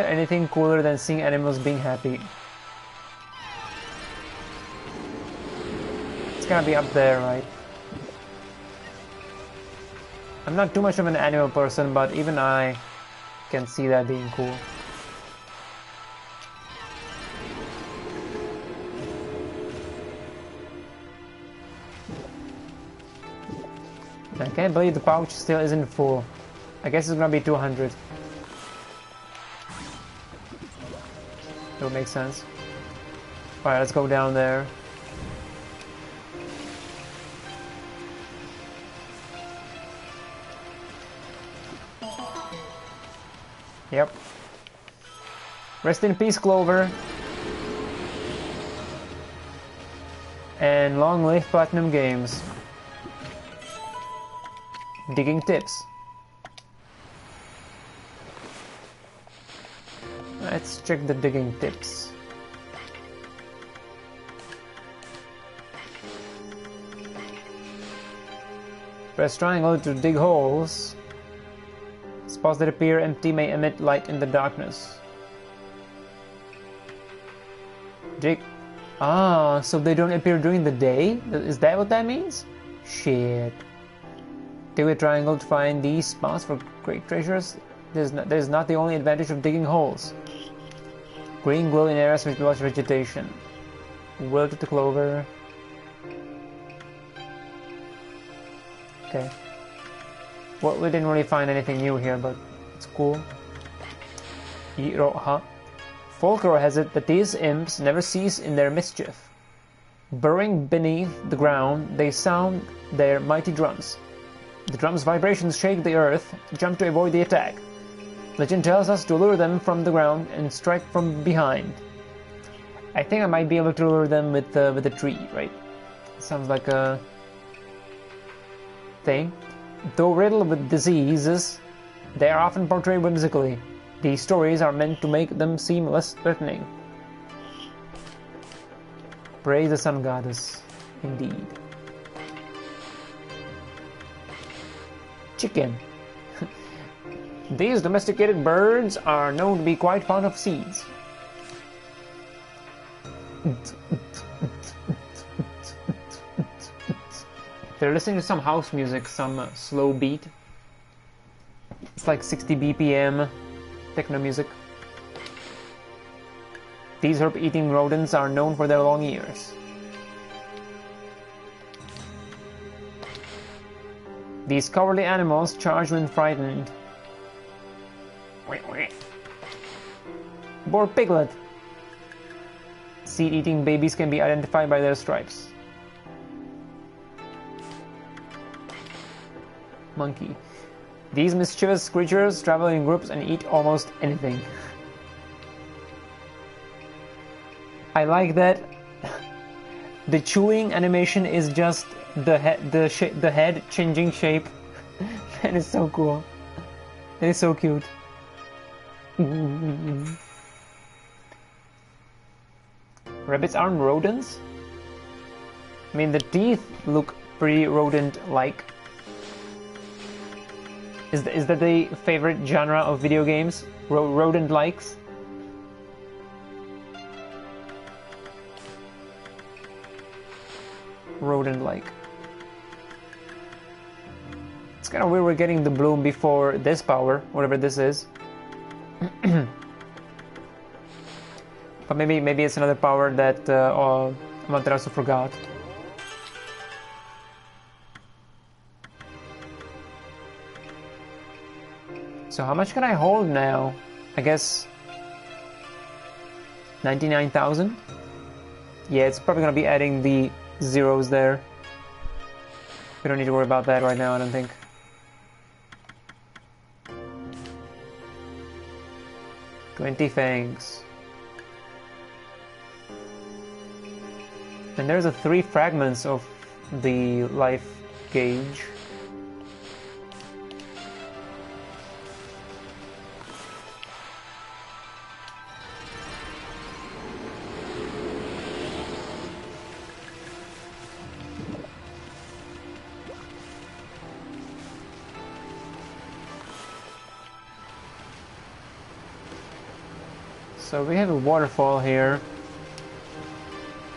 anything cooler than seeing animals being happy? It's gonna be up there, right? I'm not too much of an animal person, but even I can see that being cool. I can't believe the pouch still isn't full. I guess it's gonna be 200. That would make sense. Alright, let's go down there. Yep. Rest in peace, Clover. And long live Platinum Games. Digging tips. Let's check the digging tips. Press triangle to dig holes. Spots that appear empty may emit light in the darkness. Dig. Ah, so they don't appear during the day? Is that what that means? Shit. Dig with triangle to find these spots for great treasures. That is not the only advantage of digging holes. Green glow in areas with lush vegetation. Wilted the clover. Okay. Well, we didn't really find anything new here, but it's cool. Iroha. Folklore has it that these imps never cease in their mischief. Burrowing beneath the ground, they sound their mighty drums. The drum's vibrations shake the earth, jump to avoid the attack. Legend tells us to lure them from the ground and strike from behind. I think I might be able to lure them with a tree, right? Sounds like a thing. Though riddled with diseases, they are often portrayed whimsically. These stories are meant to make them seem less threatening. Praise the sun goddess, indeed. Chicken. These domesticated birds are known to be quite fond of seeds. They're listening to some house music, some slow beat. It's like 60 BPM techno music. These herb-eating rodents are known for their long ears. These cowardly animals charge when frightened. Boar piglet. Seed-eating babies can be identified by their stripes. Monkey. These mischievous creatures travel in groups and eat almost anything. I like that. The chewing animation is just the head changing shape. That is so cool. It is so cute. Rabbits aren't rodents? I mean, the teeth look pretty rodent-like. Is that the favorite genre of video games? Rodent-likes? Rodent-like. It's kind of weird we're getting the bloom before this power, whatever this is. But maybe it's another power that Amaterasu forgot. So how much can I hold now? I guess 99,000? Yeah, it's probably gonna be adding the zeros there. We don't need to worry about that right now, I don't think. $20 fangs. And there's the 3 fragments of the life gauge. So we have a waterfall here.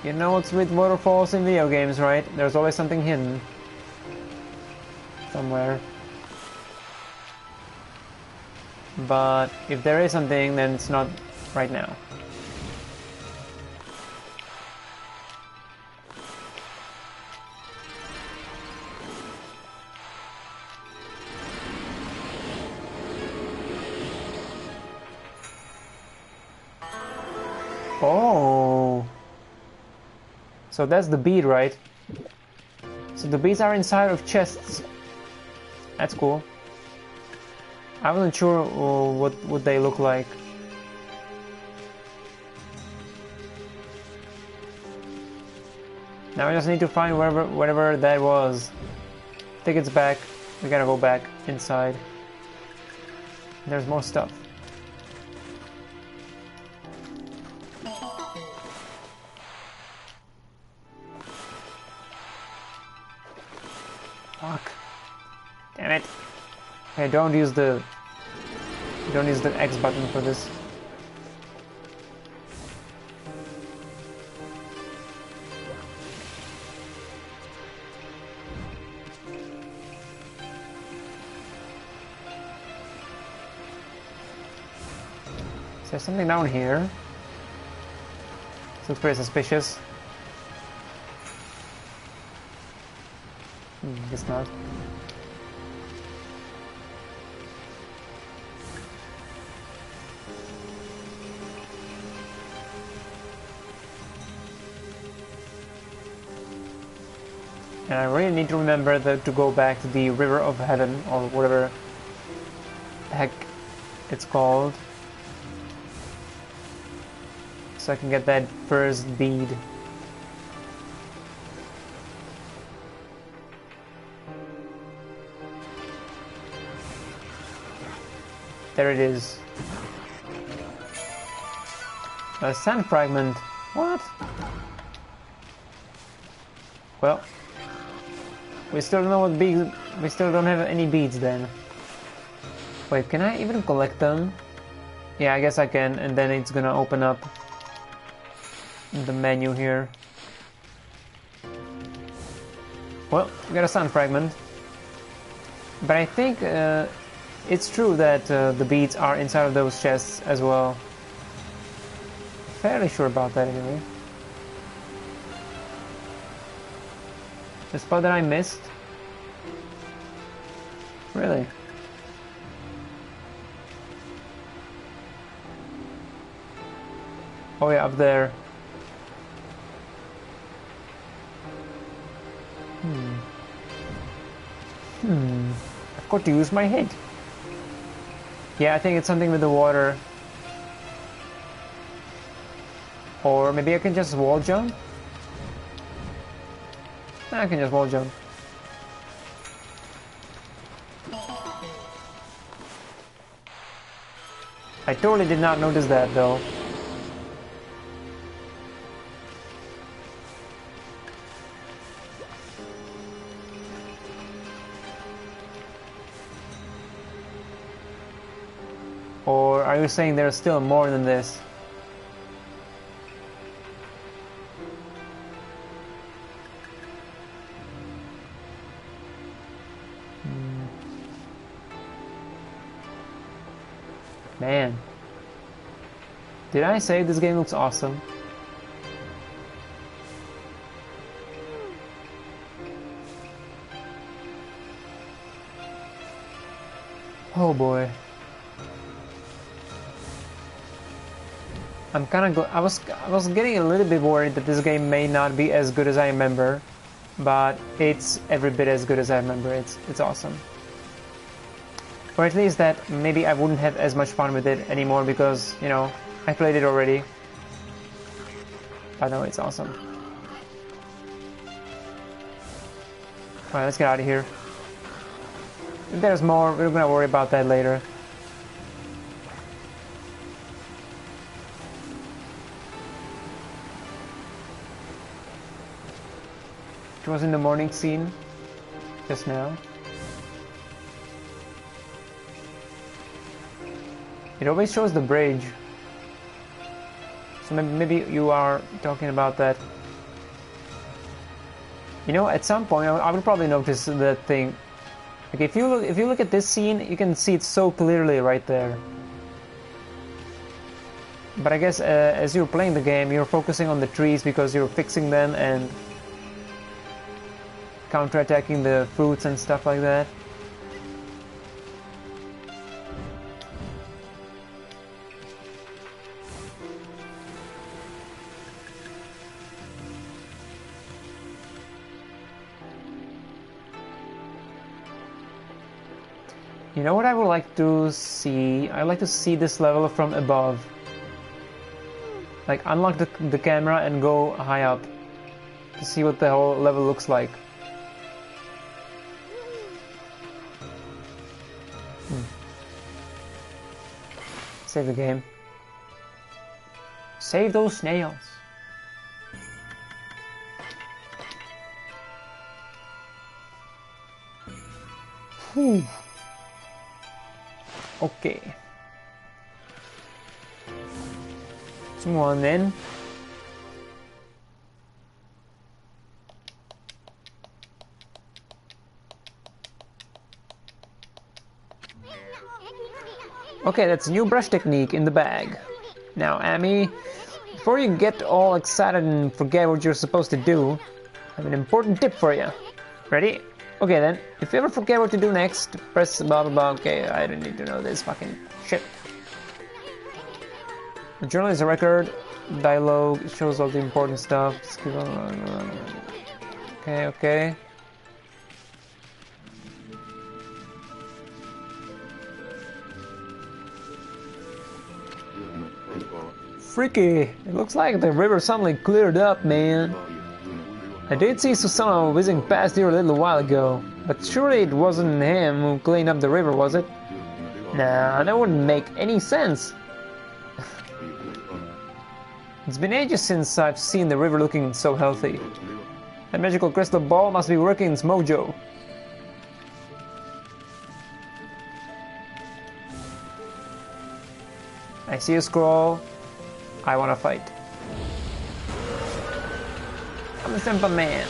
You know what's with waterfalls in video games, right? There's always something hidden. Somewhere. But if there is something, then it's not right now. Oh, so that's the bead, right? So the beads are inside of chests. That's cool. I wasn't sure what would they look like. Now I just need to find whatever that was. I think it's back. We gotta go back inside. There's more stuff. Fuck. Damn it. Okay, don't use the X button for this. Is there something down here? This looks pretty suspicious. Guess not. And I really need to remember to go back to the River of Heaven, or whatever the heck it's called, so I can get that first bead. There it is. A sand fragment. What? Well, we still don't know what beads. We still don't have any beads then. Wait, can I even collect them? Yeah, I guess I can, and then it's gonna open up the menu here. Well, we got a sand fragment. But I think it's true that the beads are inside of those chests as well. Fairly sure about that anyway. The spot that I missed? Really? Oh yeah, up there. I've got to use my head. Yeah, I think it's something with the water. Or maybe I can just wall jump? I can just wall jump. I totally did not notice that though. Or are you saying there's still more than this? Man. Did I say this game looks awesome? Oh boy. I'm kind of I was getting a little bit worried that this game may not be as good as I remember, but it's every bit as good as I remember. It's awesome. Or at least that maybe I wouldn't have as much fun with it anymore because, you know, I played it already. But no, it's awesome. Alright, let's get out of here. If there's more, we're gonna worry about that later. It was in the morning scene just now. It always shows the bridge. So maybe you are talking about that. You know, at some point I will probably notice that thing. Like if you look at this scene, you can see it so clearly right there. But I guess as you're playing the game, you're focusing on the trees because you're fixing them and counter-attacking the fruits and stuff like that. You know what I would like to see? I'd like to see this level from above. Like unlock the camera and go high up to see what the whole level looks like. Save the game. Save those snails. Okay. Let's move on then. Okay, that's a new brush technique in the bag. Now, Amy, before you get all excited and forget what you're supposed to do, I have an important tip for you. Ready? Okay then, if you ever forget what to do next, press blah blah blah. Okay, I don't need to know this fucking shit. The journal is a record, dialogue, shows all the important stuff. Okay, okay. Freaky! It looks like the river suddenly cleared up, man. I did see Susanoo whizzing past here a little while ago, but surely it wasn't him who cleaned up the river, was it? Nah, that wouldn't make any sense. It's been ages since I've seen the river looking so healthy. That magical crystal ball must be working its mojo. I see a scroll. I wanna fight. I'm a simple man.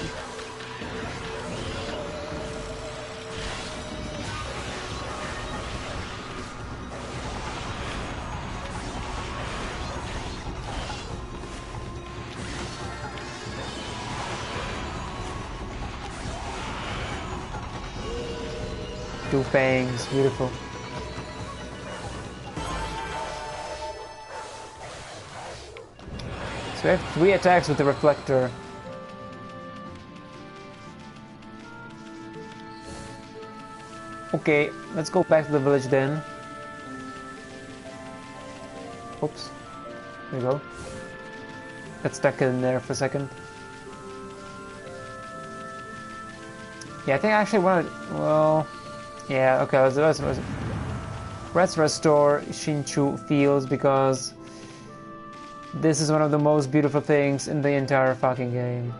Two fangs, beautiful. So we have 3 attacks with the reflector. Okay, let's go back to the village then. Oops. There we go. Got stuck in there for a second. Yeah, I think I actually want to... Well... Yeah, okay, let's restore Shinshu Fields because this is one of the most beautiful things in the entire fucking game.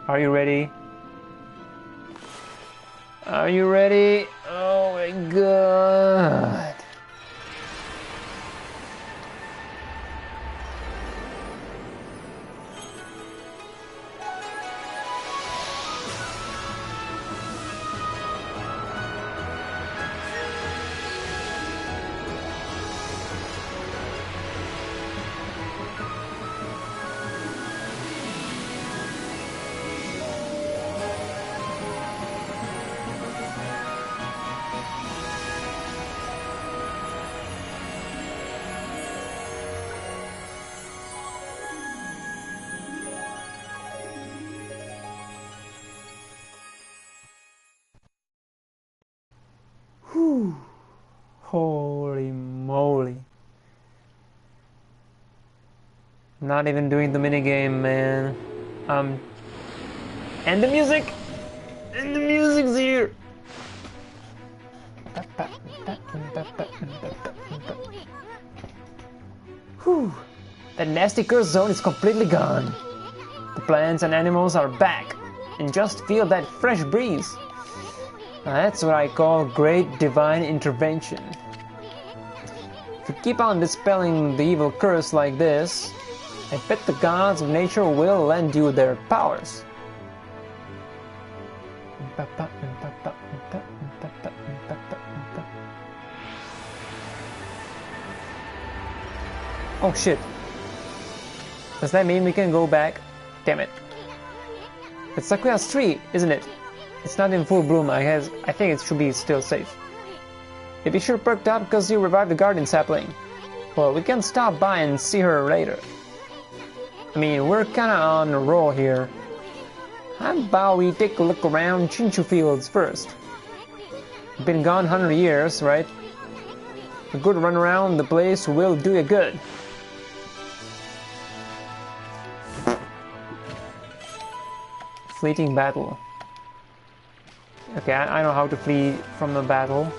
Are you ready? Are you ready? Oh my god. Whew. Holy moly. Not even doing the minigame, man. And the music! And the music's here! Whew. That nasty curse zone is completely gone. The plants and animals are back. And just feel that fresh breeze. That's what I call great divine intervention. If you keep on dispelling the evil curse like this, I bet the gods of nature will lend you their powers. Oh shit. Does that mean we can go back? Damn it. It's Sakuya's tree, isn't it? It's not in full bloom, I think it should be still safe. Maybe sure perked up because you revived the garden sapling. Well, we can stop by and see her later. I mean, we're kinda on a roll here. How about we take a look around Shinshu Fields first? Been gone 100 years, right? A good run around the place will do you good. Fleeting battle. Okay, I know how to flee from the battle.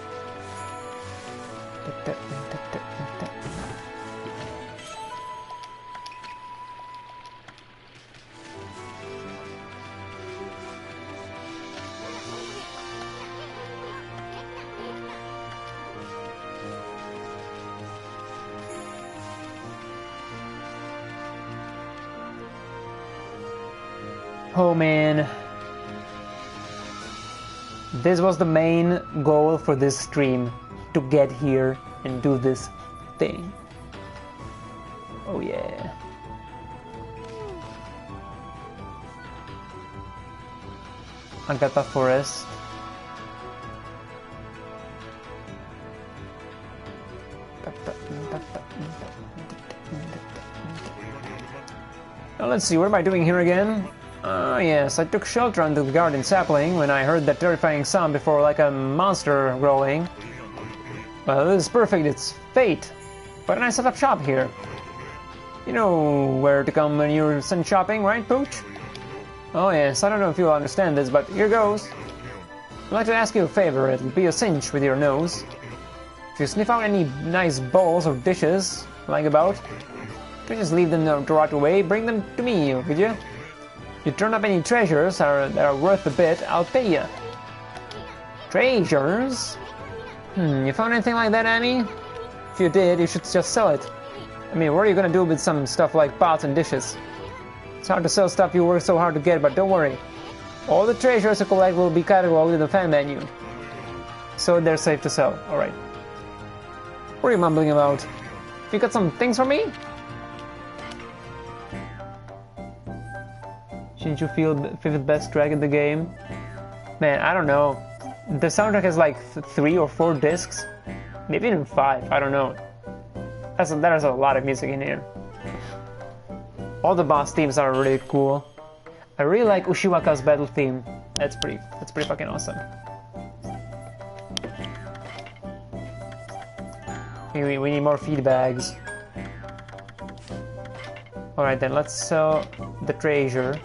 Oh man. This was the main goal for this stream, to get here and do this thing. Oh yeah. Agata Forest. Now let's see, what am I doing here again? Yes, I took shelter under the garden sapling when I heard that terrifying sound before, like a monster growling. Well, this is perfect, it's fate. Why don't I set up shop here? You know where to come when you're sent shopping, right, Pooch? Oh yes, I don't know if you'll understand this, but here goes. I'd like to ask you a favor, it'll be a cinch with your nose. If you sniff out any nice bowls or dishes lying about, don't just leave them to rot away, bring them to me, would you? If you turn up any treasures that are worth a bit, I'll pay you. Treasures? You found anything like that, Amy? If you did, you should just sell it. I mean, what are you gonna do with some stuff like pots and dishes? It's hard to sell stuff you work so hard to get, but don't worry. All the treasures you collect will be cataloged in the fan menu. So they're safe to sell, alright. What are you mumbling about? You got some things for me? Shinshu Field 5th best track in the game? Man, I don't know. The soundtrack has like 3 or 4 discs. Maybe even 5, I don't know. That is a lot of music in here. All the boss themes are really cool. I really like Ushiwaka's battle theme. That's pretty fucking awesome. We need more feed bags. Alright then, let's sell the treasure.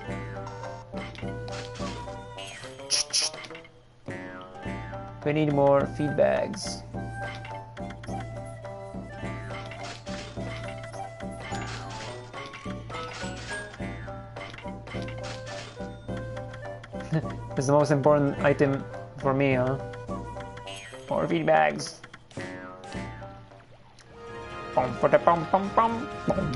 We need more feed bags. It's the most important item for me, huh? More feed bags. Pum, pum, pum, pum, pum, pum.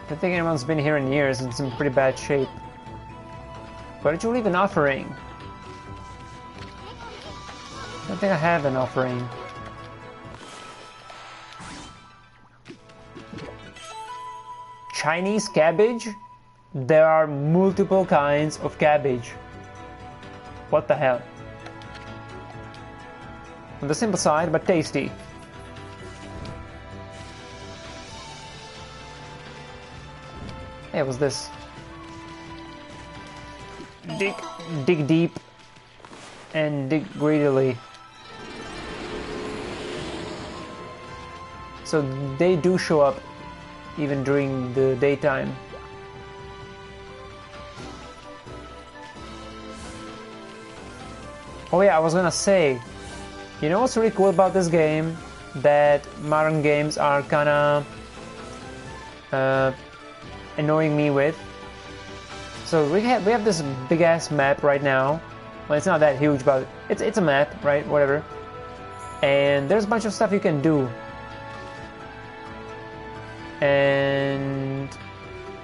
I don't think anyone's been here in years. It's in pretty bad shape. Why did you leave an offering? I don't think I have an offering. Chinese cabbage? There are multiple kinds of cabbage. What the hell? On the simple side, but tasty. Hey, what's this? Dig deep and dig greedily. So they do show up even during the daytime. Oh yeah, I was gonna say, you know what's really cool about this game? That modern games are kinda annoying me with. So we have this big ass map right now. Well, it's not that huge, but it's a map, right? Whatever. And there's a bunch of stuff you can do. And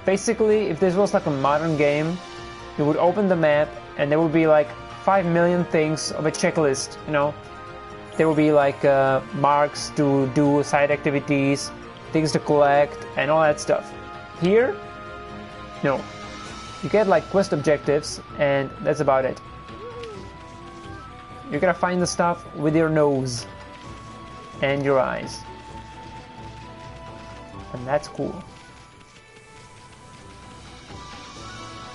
basically, if this was like a modern game, you would open the map and there would be like 5 million things of a checklist, you know? There would be like marks to do, side activities, things to collect, and all that stuff. Here, no. You get like quest objectives, and that's about it. You gotta find the stuff with your nose and your eyes. And that's cool.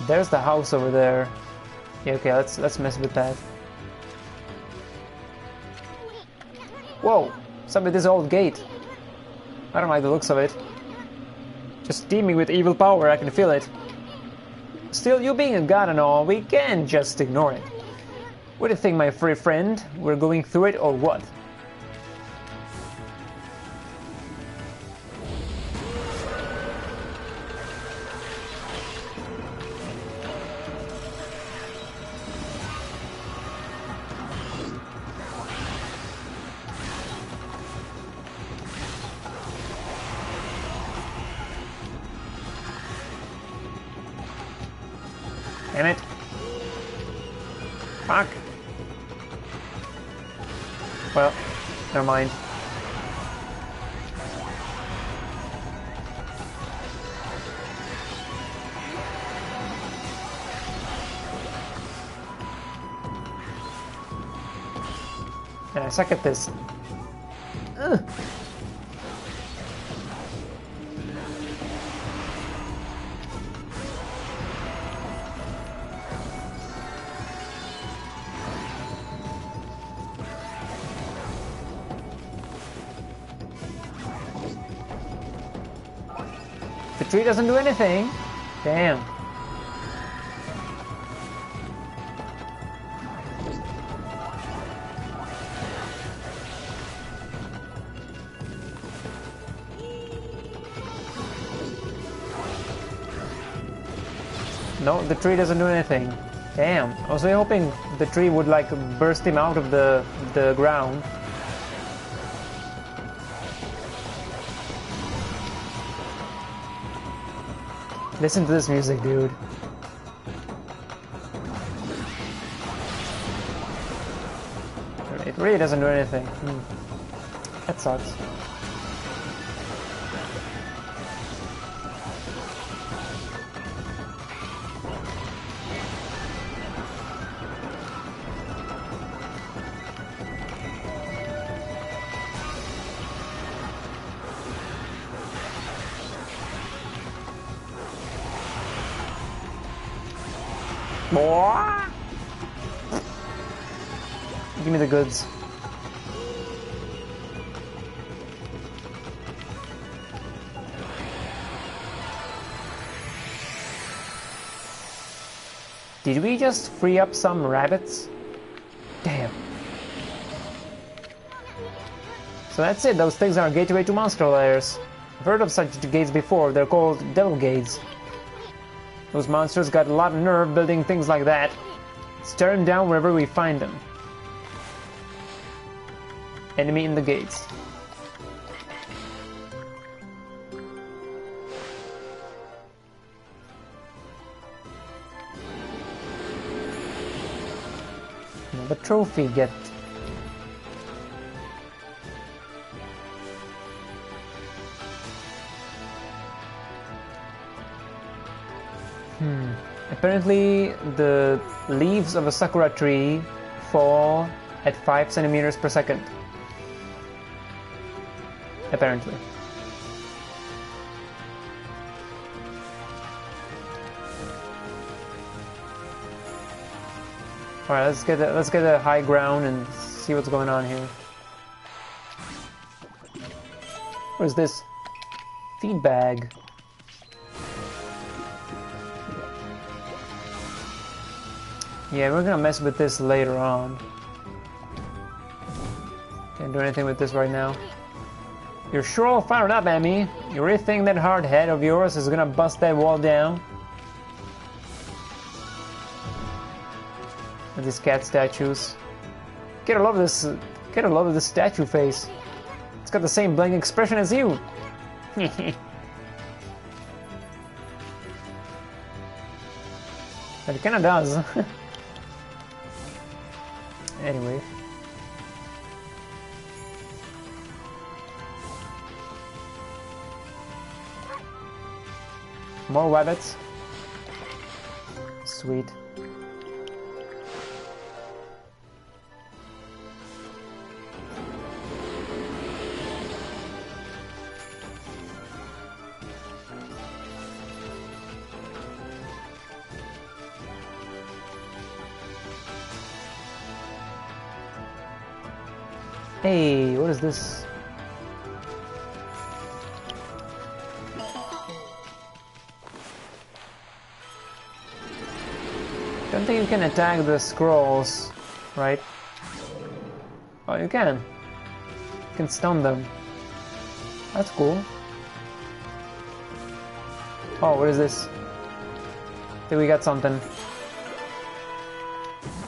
There's the house over there. Yeah, okay, let's mess with that. Whoa! What's up with this old gate? I don't like the looks of it. Just teeming with evil power, I can feel it. Still, you being a god and all, we can't just ignore it. What do you think, my furry friend? We're going through it or what? Damn it. Fuck. Well, never mind. Yeah, I suck at this. Ugh. The tree doesn't do anything. Damn. No, the tree doesn't do anything. Damn. I was really hoping the tree would like burst him out of the ground. Listen to this music, dude. It really doesn't do anything. That sucks. Give me the goods. Did we just free up some rabbits? Damn. So that's it, those things are a gateway to monster lairs. I've heard of such gates before, they're called devil gates. Those monsters got a lot of nerve building things like that. Stare them down wherever we find them. Enemy in the gates. Another trophy get. Apparently, the leaves of a sakura tree fall at 5 centimeters per second. Apparently. Alright, let's get a high ground and see what's going on here. What is this? Feed bag. Yeah, we're gonna mess with this later on. Can't do anything with this right now. You're sure all fired up, Emmy? You really think that hard head of yours is gonna bust that wall down? And these cat statues. Get a load of this. Get a load of this statue face. It's got the same blank expression as you. But it kinda does. Anyway. More rabbits. Sweet. Hey, what is this? Don't think you can attack the scrolls, right? Oh, you can. You can stun them. That's cool. Oh, what is this? I think we got something.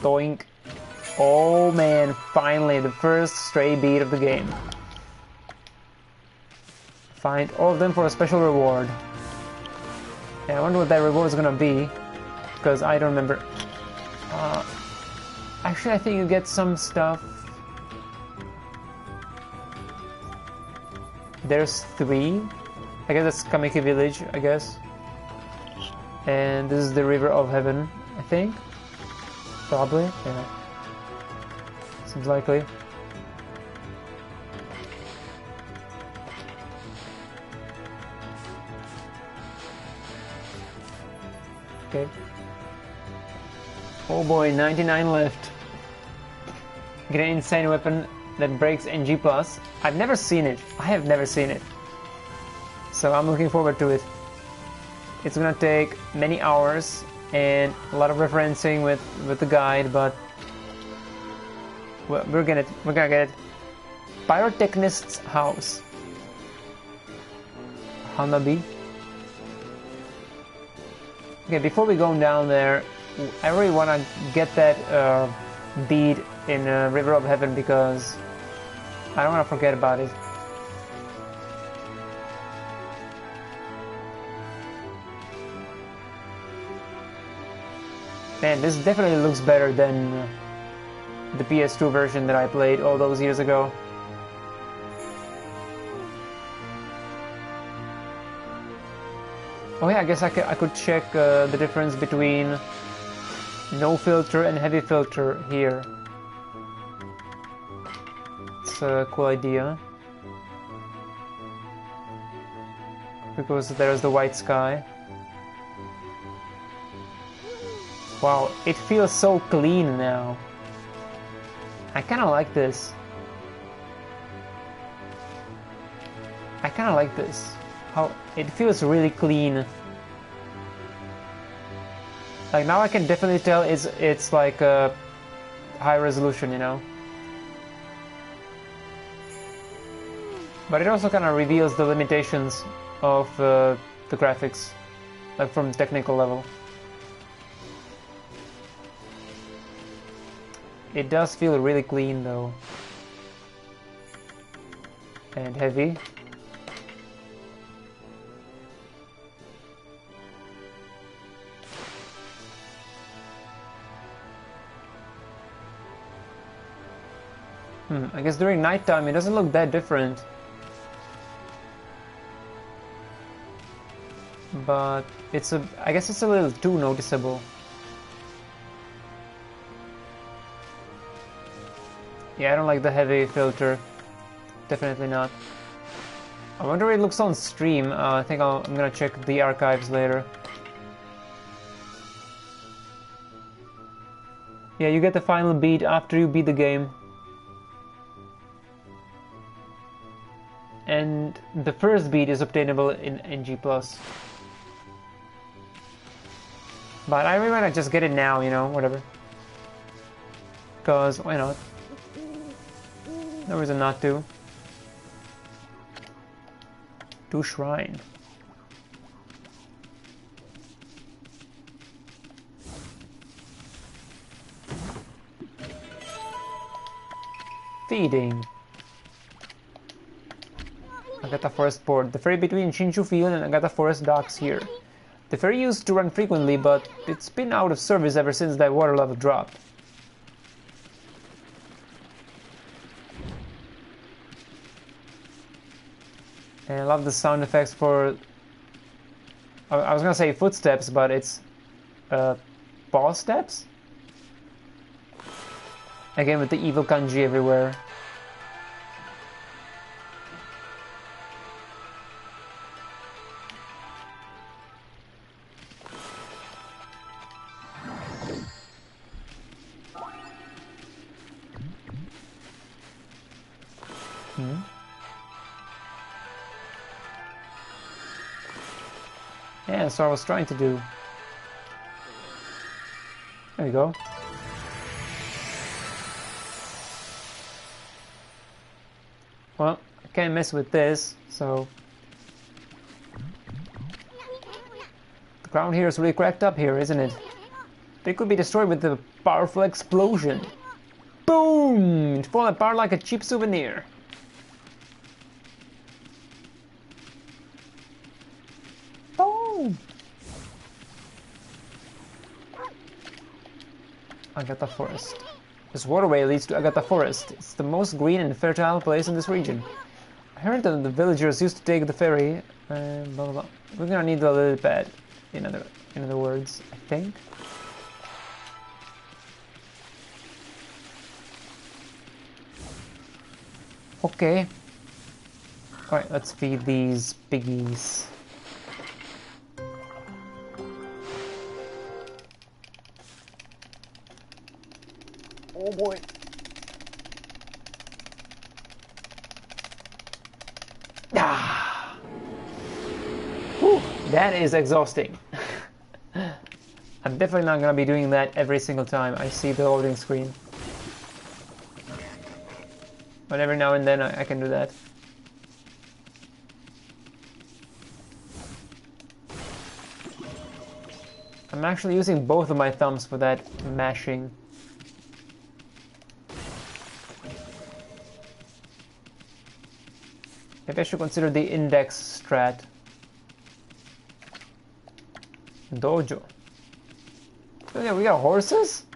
Doink. Oh man, finally, the first stray beat of the game. Find all of them for a special reward. Yeah, I wonder what that reward is gonna be, because I don't remember. Actually, I think you get some stuff. There's 3. I guess that's Kamiki Village, I guess. And this is the River of Heaven, I think. Probably, yeah. Seems likely. Okay. Oh boy, 99 left. Get an insane weapon that breaks NG+. I've never seen it. I have never seen it. So I'm looking forward to it. It's gonna take many hours and a lot of referencing with the guide, but we're gonna get it. Pyrotechnist's house. Hanabi. Okay, before we go down there, I really want to get that bead in River of Heaven because I don't want to forget about it. Man, this definitely looks better than the PS2 version that I played all those years ago. Oh yeah, I guess I could check the difference between no filter and heavy filter here. It's a cool idea. Because there's the white sky. Wow, it feels so clean now. I kinda like this. I kinda like this. How it feels really clean. Like now I can definitely tell it's like a high resolution, you know. But it also kind of reveals the limitations of the graphics, like from technical level. It does feel really clean though. And heavy. I guess during nighttime it doesn't look that different. But I guess it's a little too noticeable. Yeah, I don't like the heavy filter. Definitely not. I wonder if it looks on stream. I think I'm gonna check the archives later. Yeah, you get the final beat after you beat the game. And the first beat is obtainable in NG+. But I really wanna just get it now, you know, whatever. Because, why not? No reason not to. To Shrine. Feeding. Agata Forest Port. The ferry between Shinshu Field and Agata Forest docks here. The ferry used to run frequently, but it's been out of service ever since that water level dropped. And I love the sound effects for... I was gonna say footsteps, but it's... ball steps? Again with the evil kanji everywhere. Yeah, that's what I was trying to do. There we go. Well, I can't mess with this, so... The ground here is really cracked up here, isn't it? They could be destroyed with a powerful explosion. Boom! It falls apart like a cheap souvenir. Boom! Agata Forest. This waterway leads to Agata Forest. It's the most green and fertile place in this region. I heard that the villagers used to take the ferry. Blah, blah, blah. We're gonna need a lily pad. In other words, I think. Okay. Alright, let's feed these piggies. Oh boy. Ah. Whew, that is exhausting. I'm definitely not gonna be doing that every single time I see the loading screen. But every now and then I can do that. I'm actually using both of my thumbs for that mashing. Maybe I should consider the index strat. Dogjo. Oh yeah, we got horses?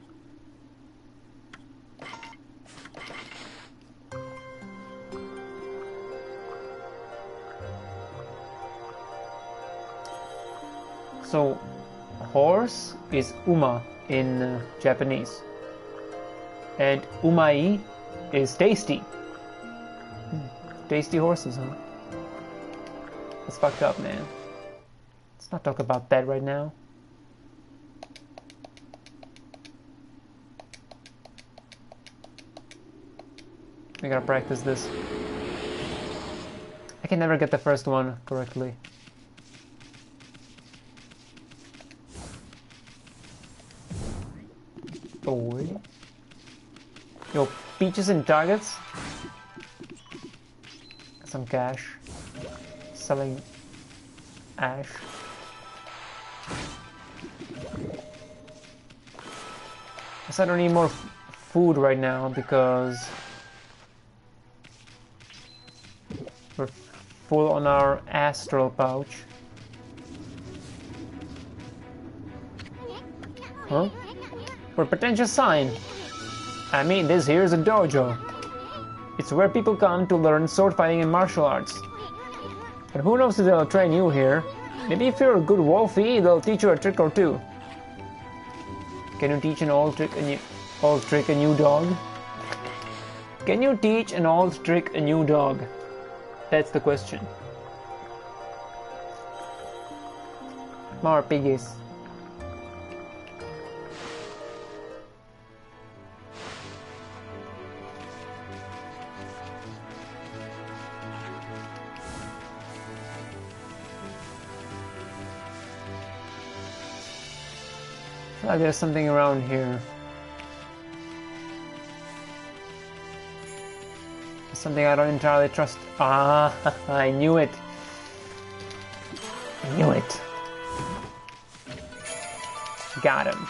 So, horse is uma in Japanese. And umai is tasty. Tasty horses, huh? That's fucked up, man. Let's not talk about that right now. We gotta practice this. I can never get the first one correctly. Oh. Yo, peaches and targets. Some cash. Selling ash. Guess I don't need more food right now because we're full on our astral pouch. Huh? For a potential sign. I mean, this here is a dojo. It's where people come to learn sword fighting and martial arts. But who knows if they'll train you here? Maybe if you're a good wolfie, they'll teach you a trick or two. Can you teach an old trick a new dog? Can you teach an old trick a new dog? That's the question. More piggies. There's something around here. Something I don't entirely trust. Ah, I knew it. I knew it. Got him.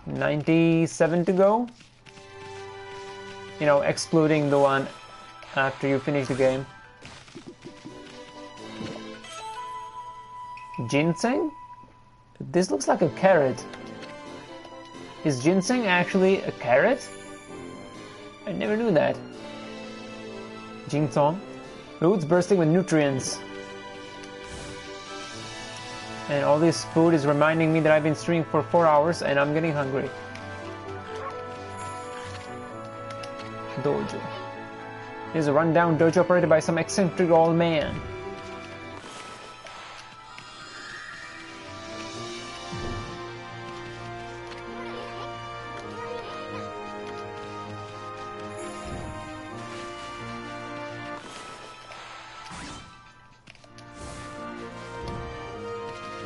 97 to go. You know, excluding the one after you finish the game. Ginseng? This looks like a carrot. Is ginseng actually a carrot? I never knew that. Ginseng. Roots bursting with nutrients. And all this food is reminding me that I've been streaming for 4 hours and I'm getting hungry. Dojo. Here's a rundown dojo operated by some eccentric old man.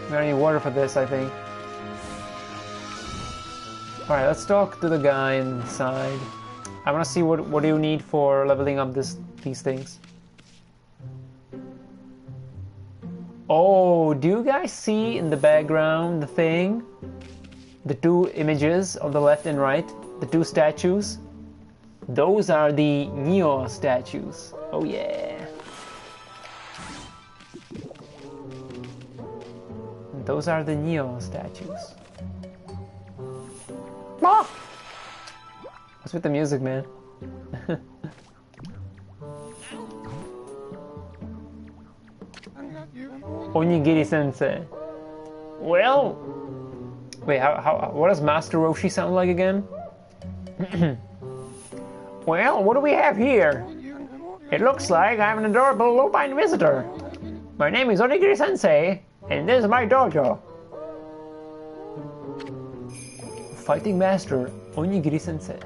I need water for this, I think. Alright, let's talk to the guy inside. I want to see what do you need for leveling up these things. Oh, do you guys see in the background the thing? The two images of the left and right? The two statues? Those are the Neo statues. Oh yeah. Those are the Neo statues. Ah! What's with the music, man? Onigiri sensei. Well, wait, what does Master Roshi sound like again? Well, what do we have here? It looks like I'm an adorable lupine visitor. My name is Onigiri sensei. And this is my dojo. Fighting Master Onigiri Sensei.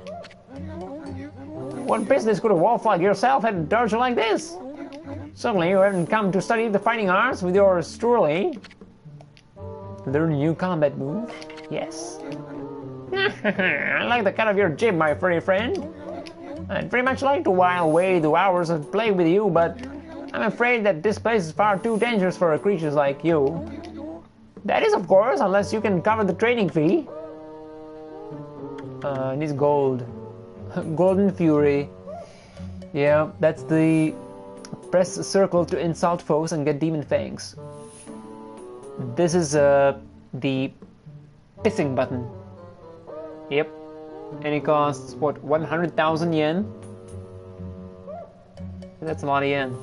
What business could a wolf like yourself have a dojo like this? Certainly you haven't come to study the fighting arts with yours truly. Learn a new combat move? Yes. I like the cut of your jib, my furry friend. I'd very much like to while away the hours of play with you, but I'm afraid that this place is far too dangerous for creatures like you. That is, of course, unless you can cover the training fee. Needs gold. Golden Fury. Yeah, that's the... Press circle to insult foes and get demon fangs. This is the pissing button. Yep. And it costs, what, 100,000 yen? That's a lot of yen.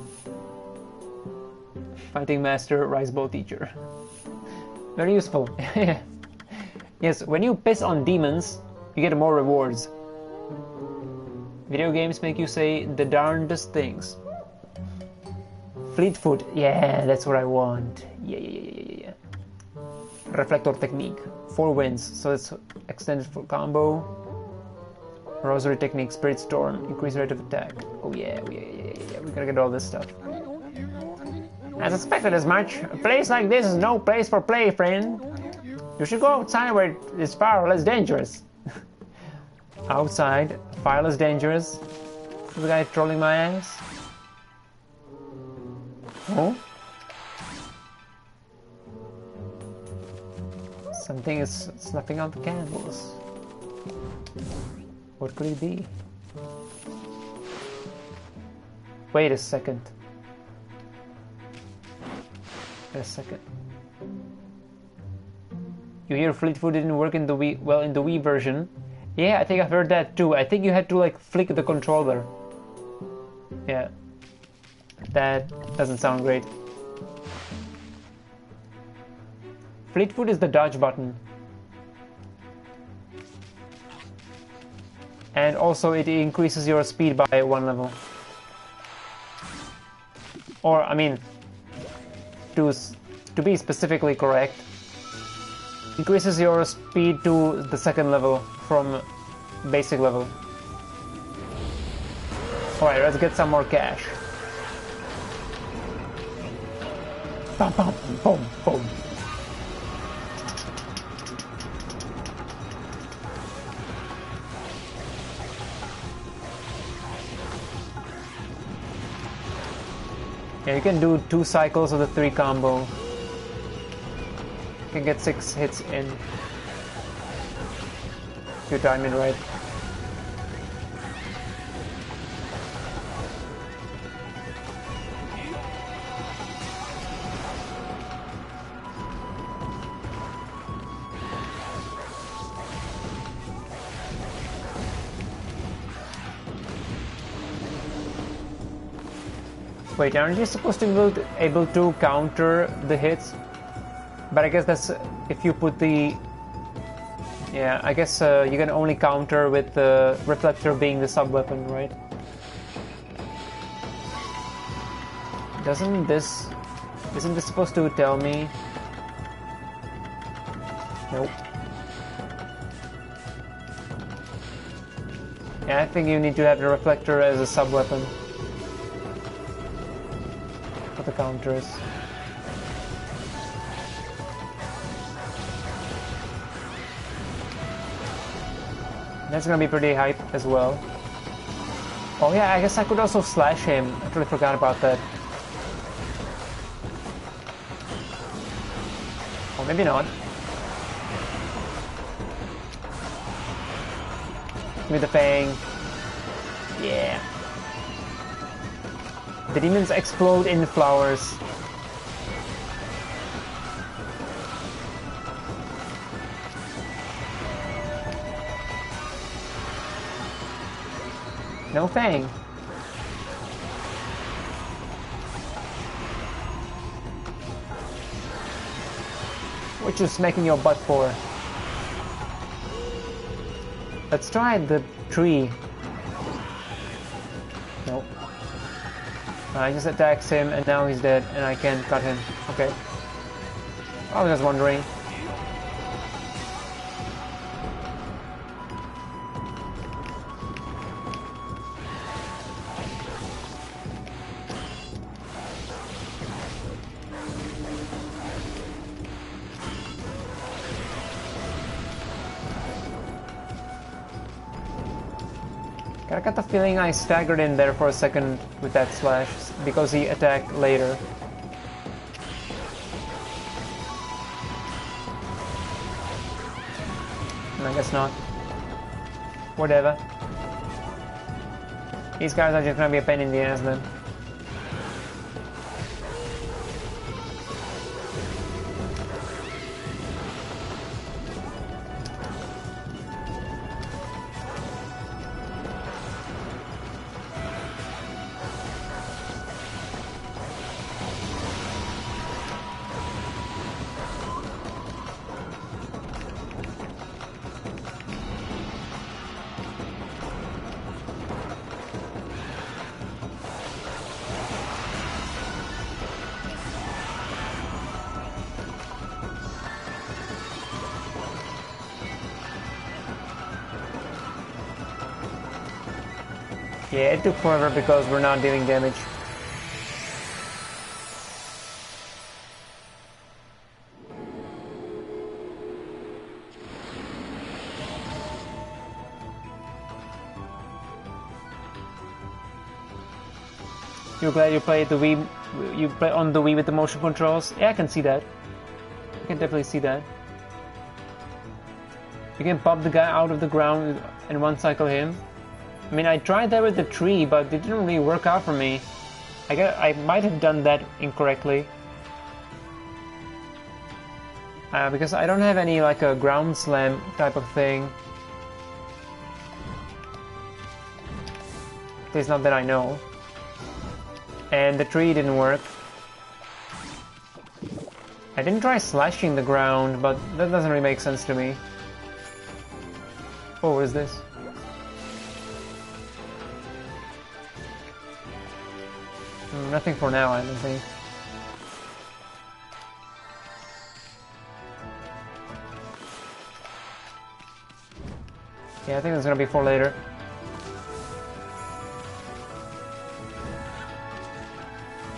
Fighting Master, Rice Bowl Teacher. Very useful. Yes, when you piss on demons, you get more rewards. Video games make you say the darndest things. Fleetfoot, yeah, that's what I want. Yeah. Reflector Technique, 4 wins, so it's extended for combo. Rosary Technique, Spirit Storm, increased rate of attack. Oh yeah, we gotta get all this stuff. I suspected as much. A place like this is no place for play, friend. You should go outside where it's far less dangerous. Outside, far less dangerous. The guy trolling my ass. Oh? Something is snuffing out the candles. What could it be? Wait a second. Wait a second. You hear Fleetfoot didn't work in the Wii, well, in the Wii version. Yeah, I think I've heard that too. I think you had to like flick the controller. Yeah. That doesn't sound great. Fleetfoot is the dodge button. And also it increases your speed by 1 level. Or, I mean, to be specifically correct, increases your speed to the 2nd level from basic level. Alright, let's get some more cash. Bum, bum, boom, boom. Yeah, you can do 2 cycles of the 3 combo. You can get 6 hits in. If you time it right. Wait, aren't you supposed to be able to counter the hits? But I guess that's if you put the... Yeah, I guess you can only counter with the reflector being the sub-weapon, right? Isn't this supposed to tell me? Nope. Yeah, I think you need to have the reflector as a sub-weapon. For the counters. That's gonna be pretty hype as well. Oh yeah, I guess I could also slash him. I totally forgot about that. Or maybe not. Give me the fang. Yeah. The demons explode in flowers. No fang. What you smacking your butt for? Let's try the tree. Nope. I just attacks him and now he's dead and I can cut him. Okay. I was just wondering. I got the feeling I staggered in there for a second with that slash because he attacked later. I guess not. Whatever. These guys are just gonna be a pain in the ass then. Yeah, it took forever because we're not dealing damage. You're glad you played the Wii. You play on the Wii with the motion controls. Yeah, I can see that. I can definitely see that. You can pop the guy out of the ground and one-cycle him. I mean, I tried that with the tree, but it didn't really work out for me. I might have done that incorrectly. Because I don't have any like a ground slam type of thing. At least not that I know. And the tree didn't work. I didn't try slashing the ground, but that doesn't really make sense to me. Oh, what is this? Nothing for now, I don't think. Yeah, I think it's gonna be for later.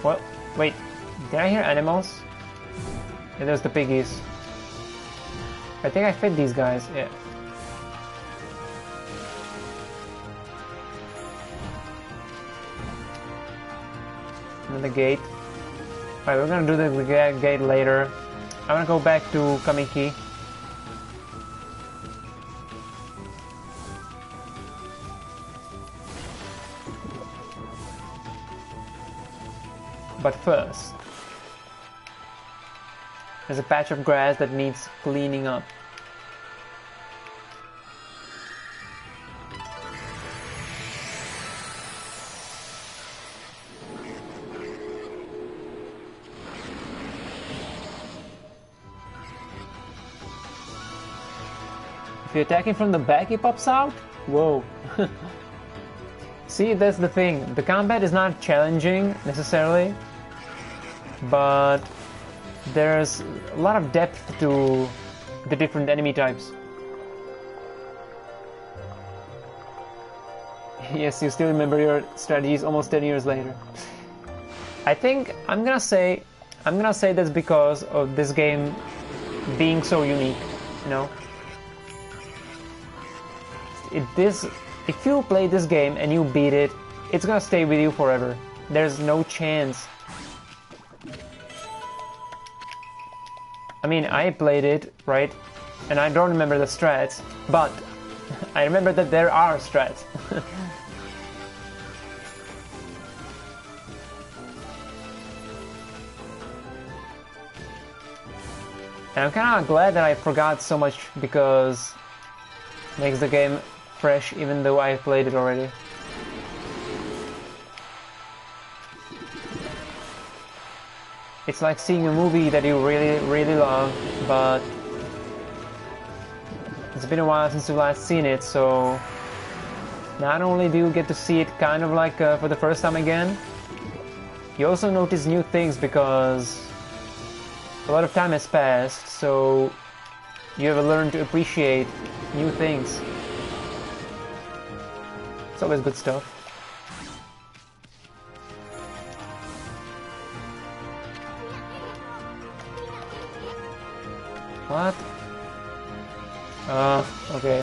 What? Wait, did I hear animals? Yeah, there's the piggies. I think I fit these guys, yeah. And then the gate. Alright, we're gonna do the gate later. I'm gonna go back to Kamiki. But first, there's a patch of grass that needs cleaning up. If you're attacking from the back, he pops out? Whoa. See, that's the thing. The combat is not challenging, necessarily. But there's a lot of depth to the different enemy types. Yes, you still remember your strategies almost 10 years later. I think I'm gonna say that's because of this game being so unique, you know. If you play this game and you beat it, it's gonna stay with you forever. There's no chance. I mean, I played it, right? And I don't remember the strats, but I remember that there are strats. And I'm kind of glad that I forgot so much, because it makes the game fresh even though I played it already. It's like seeing a movie that you really love, but it's been a while since you've last seen it, so not only do you get to see it kind of like for the first time again, you also notice new things because a lot of time has passed, so you have learned to appreciate new things. It's always good stuff. What? Okay.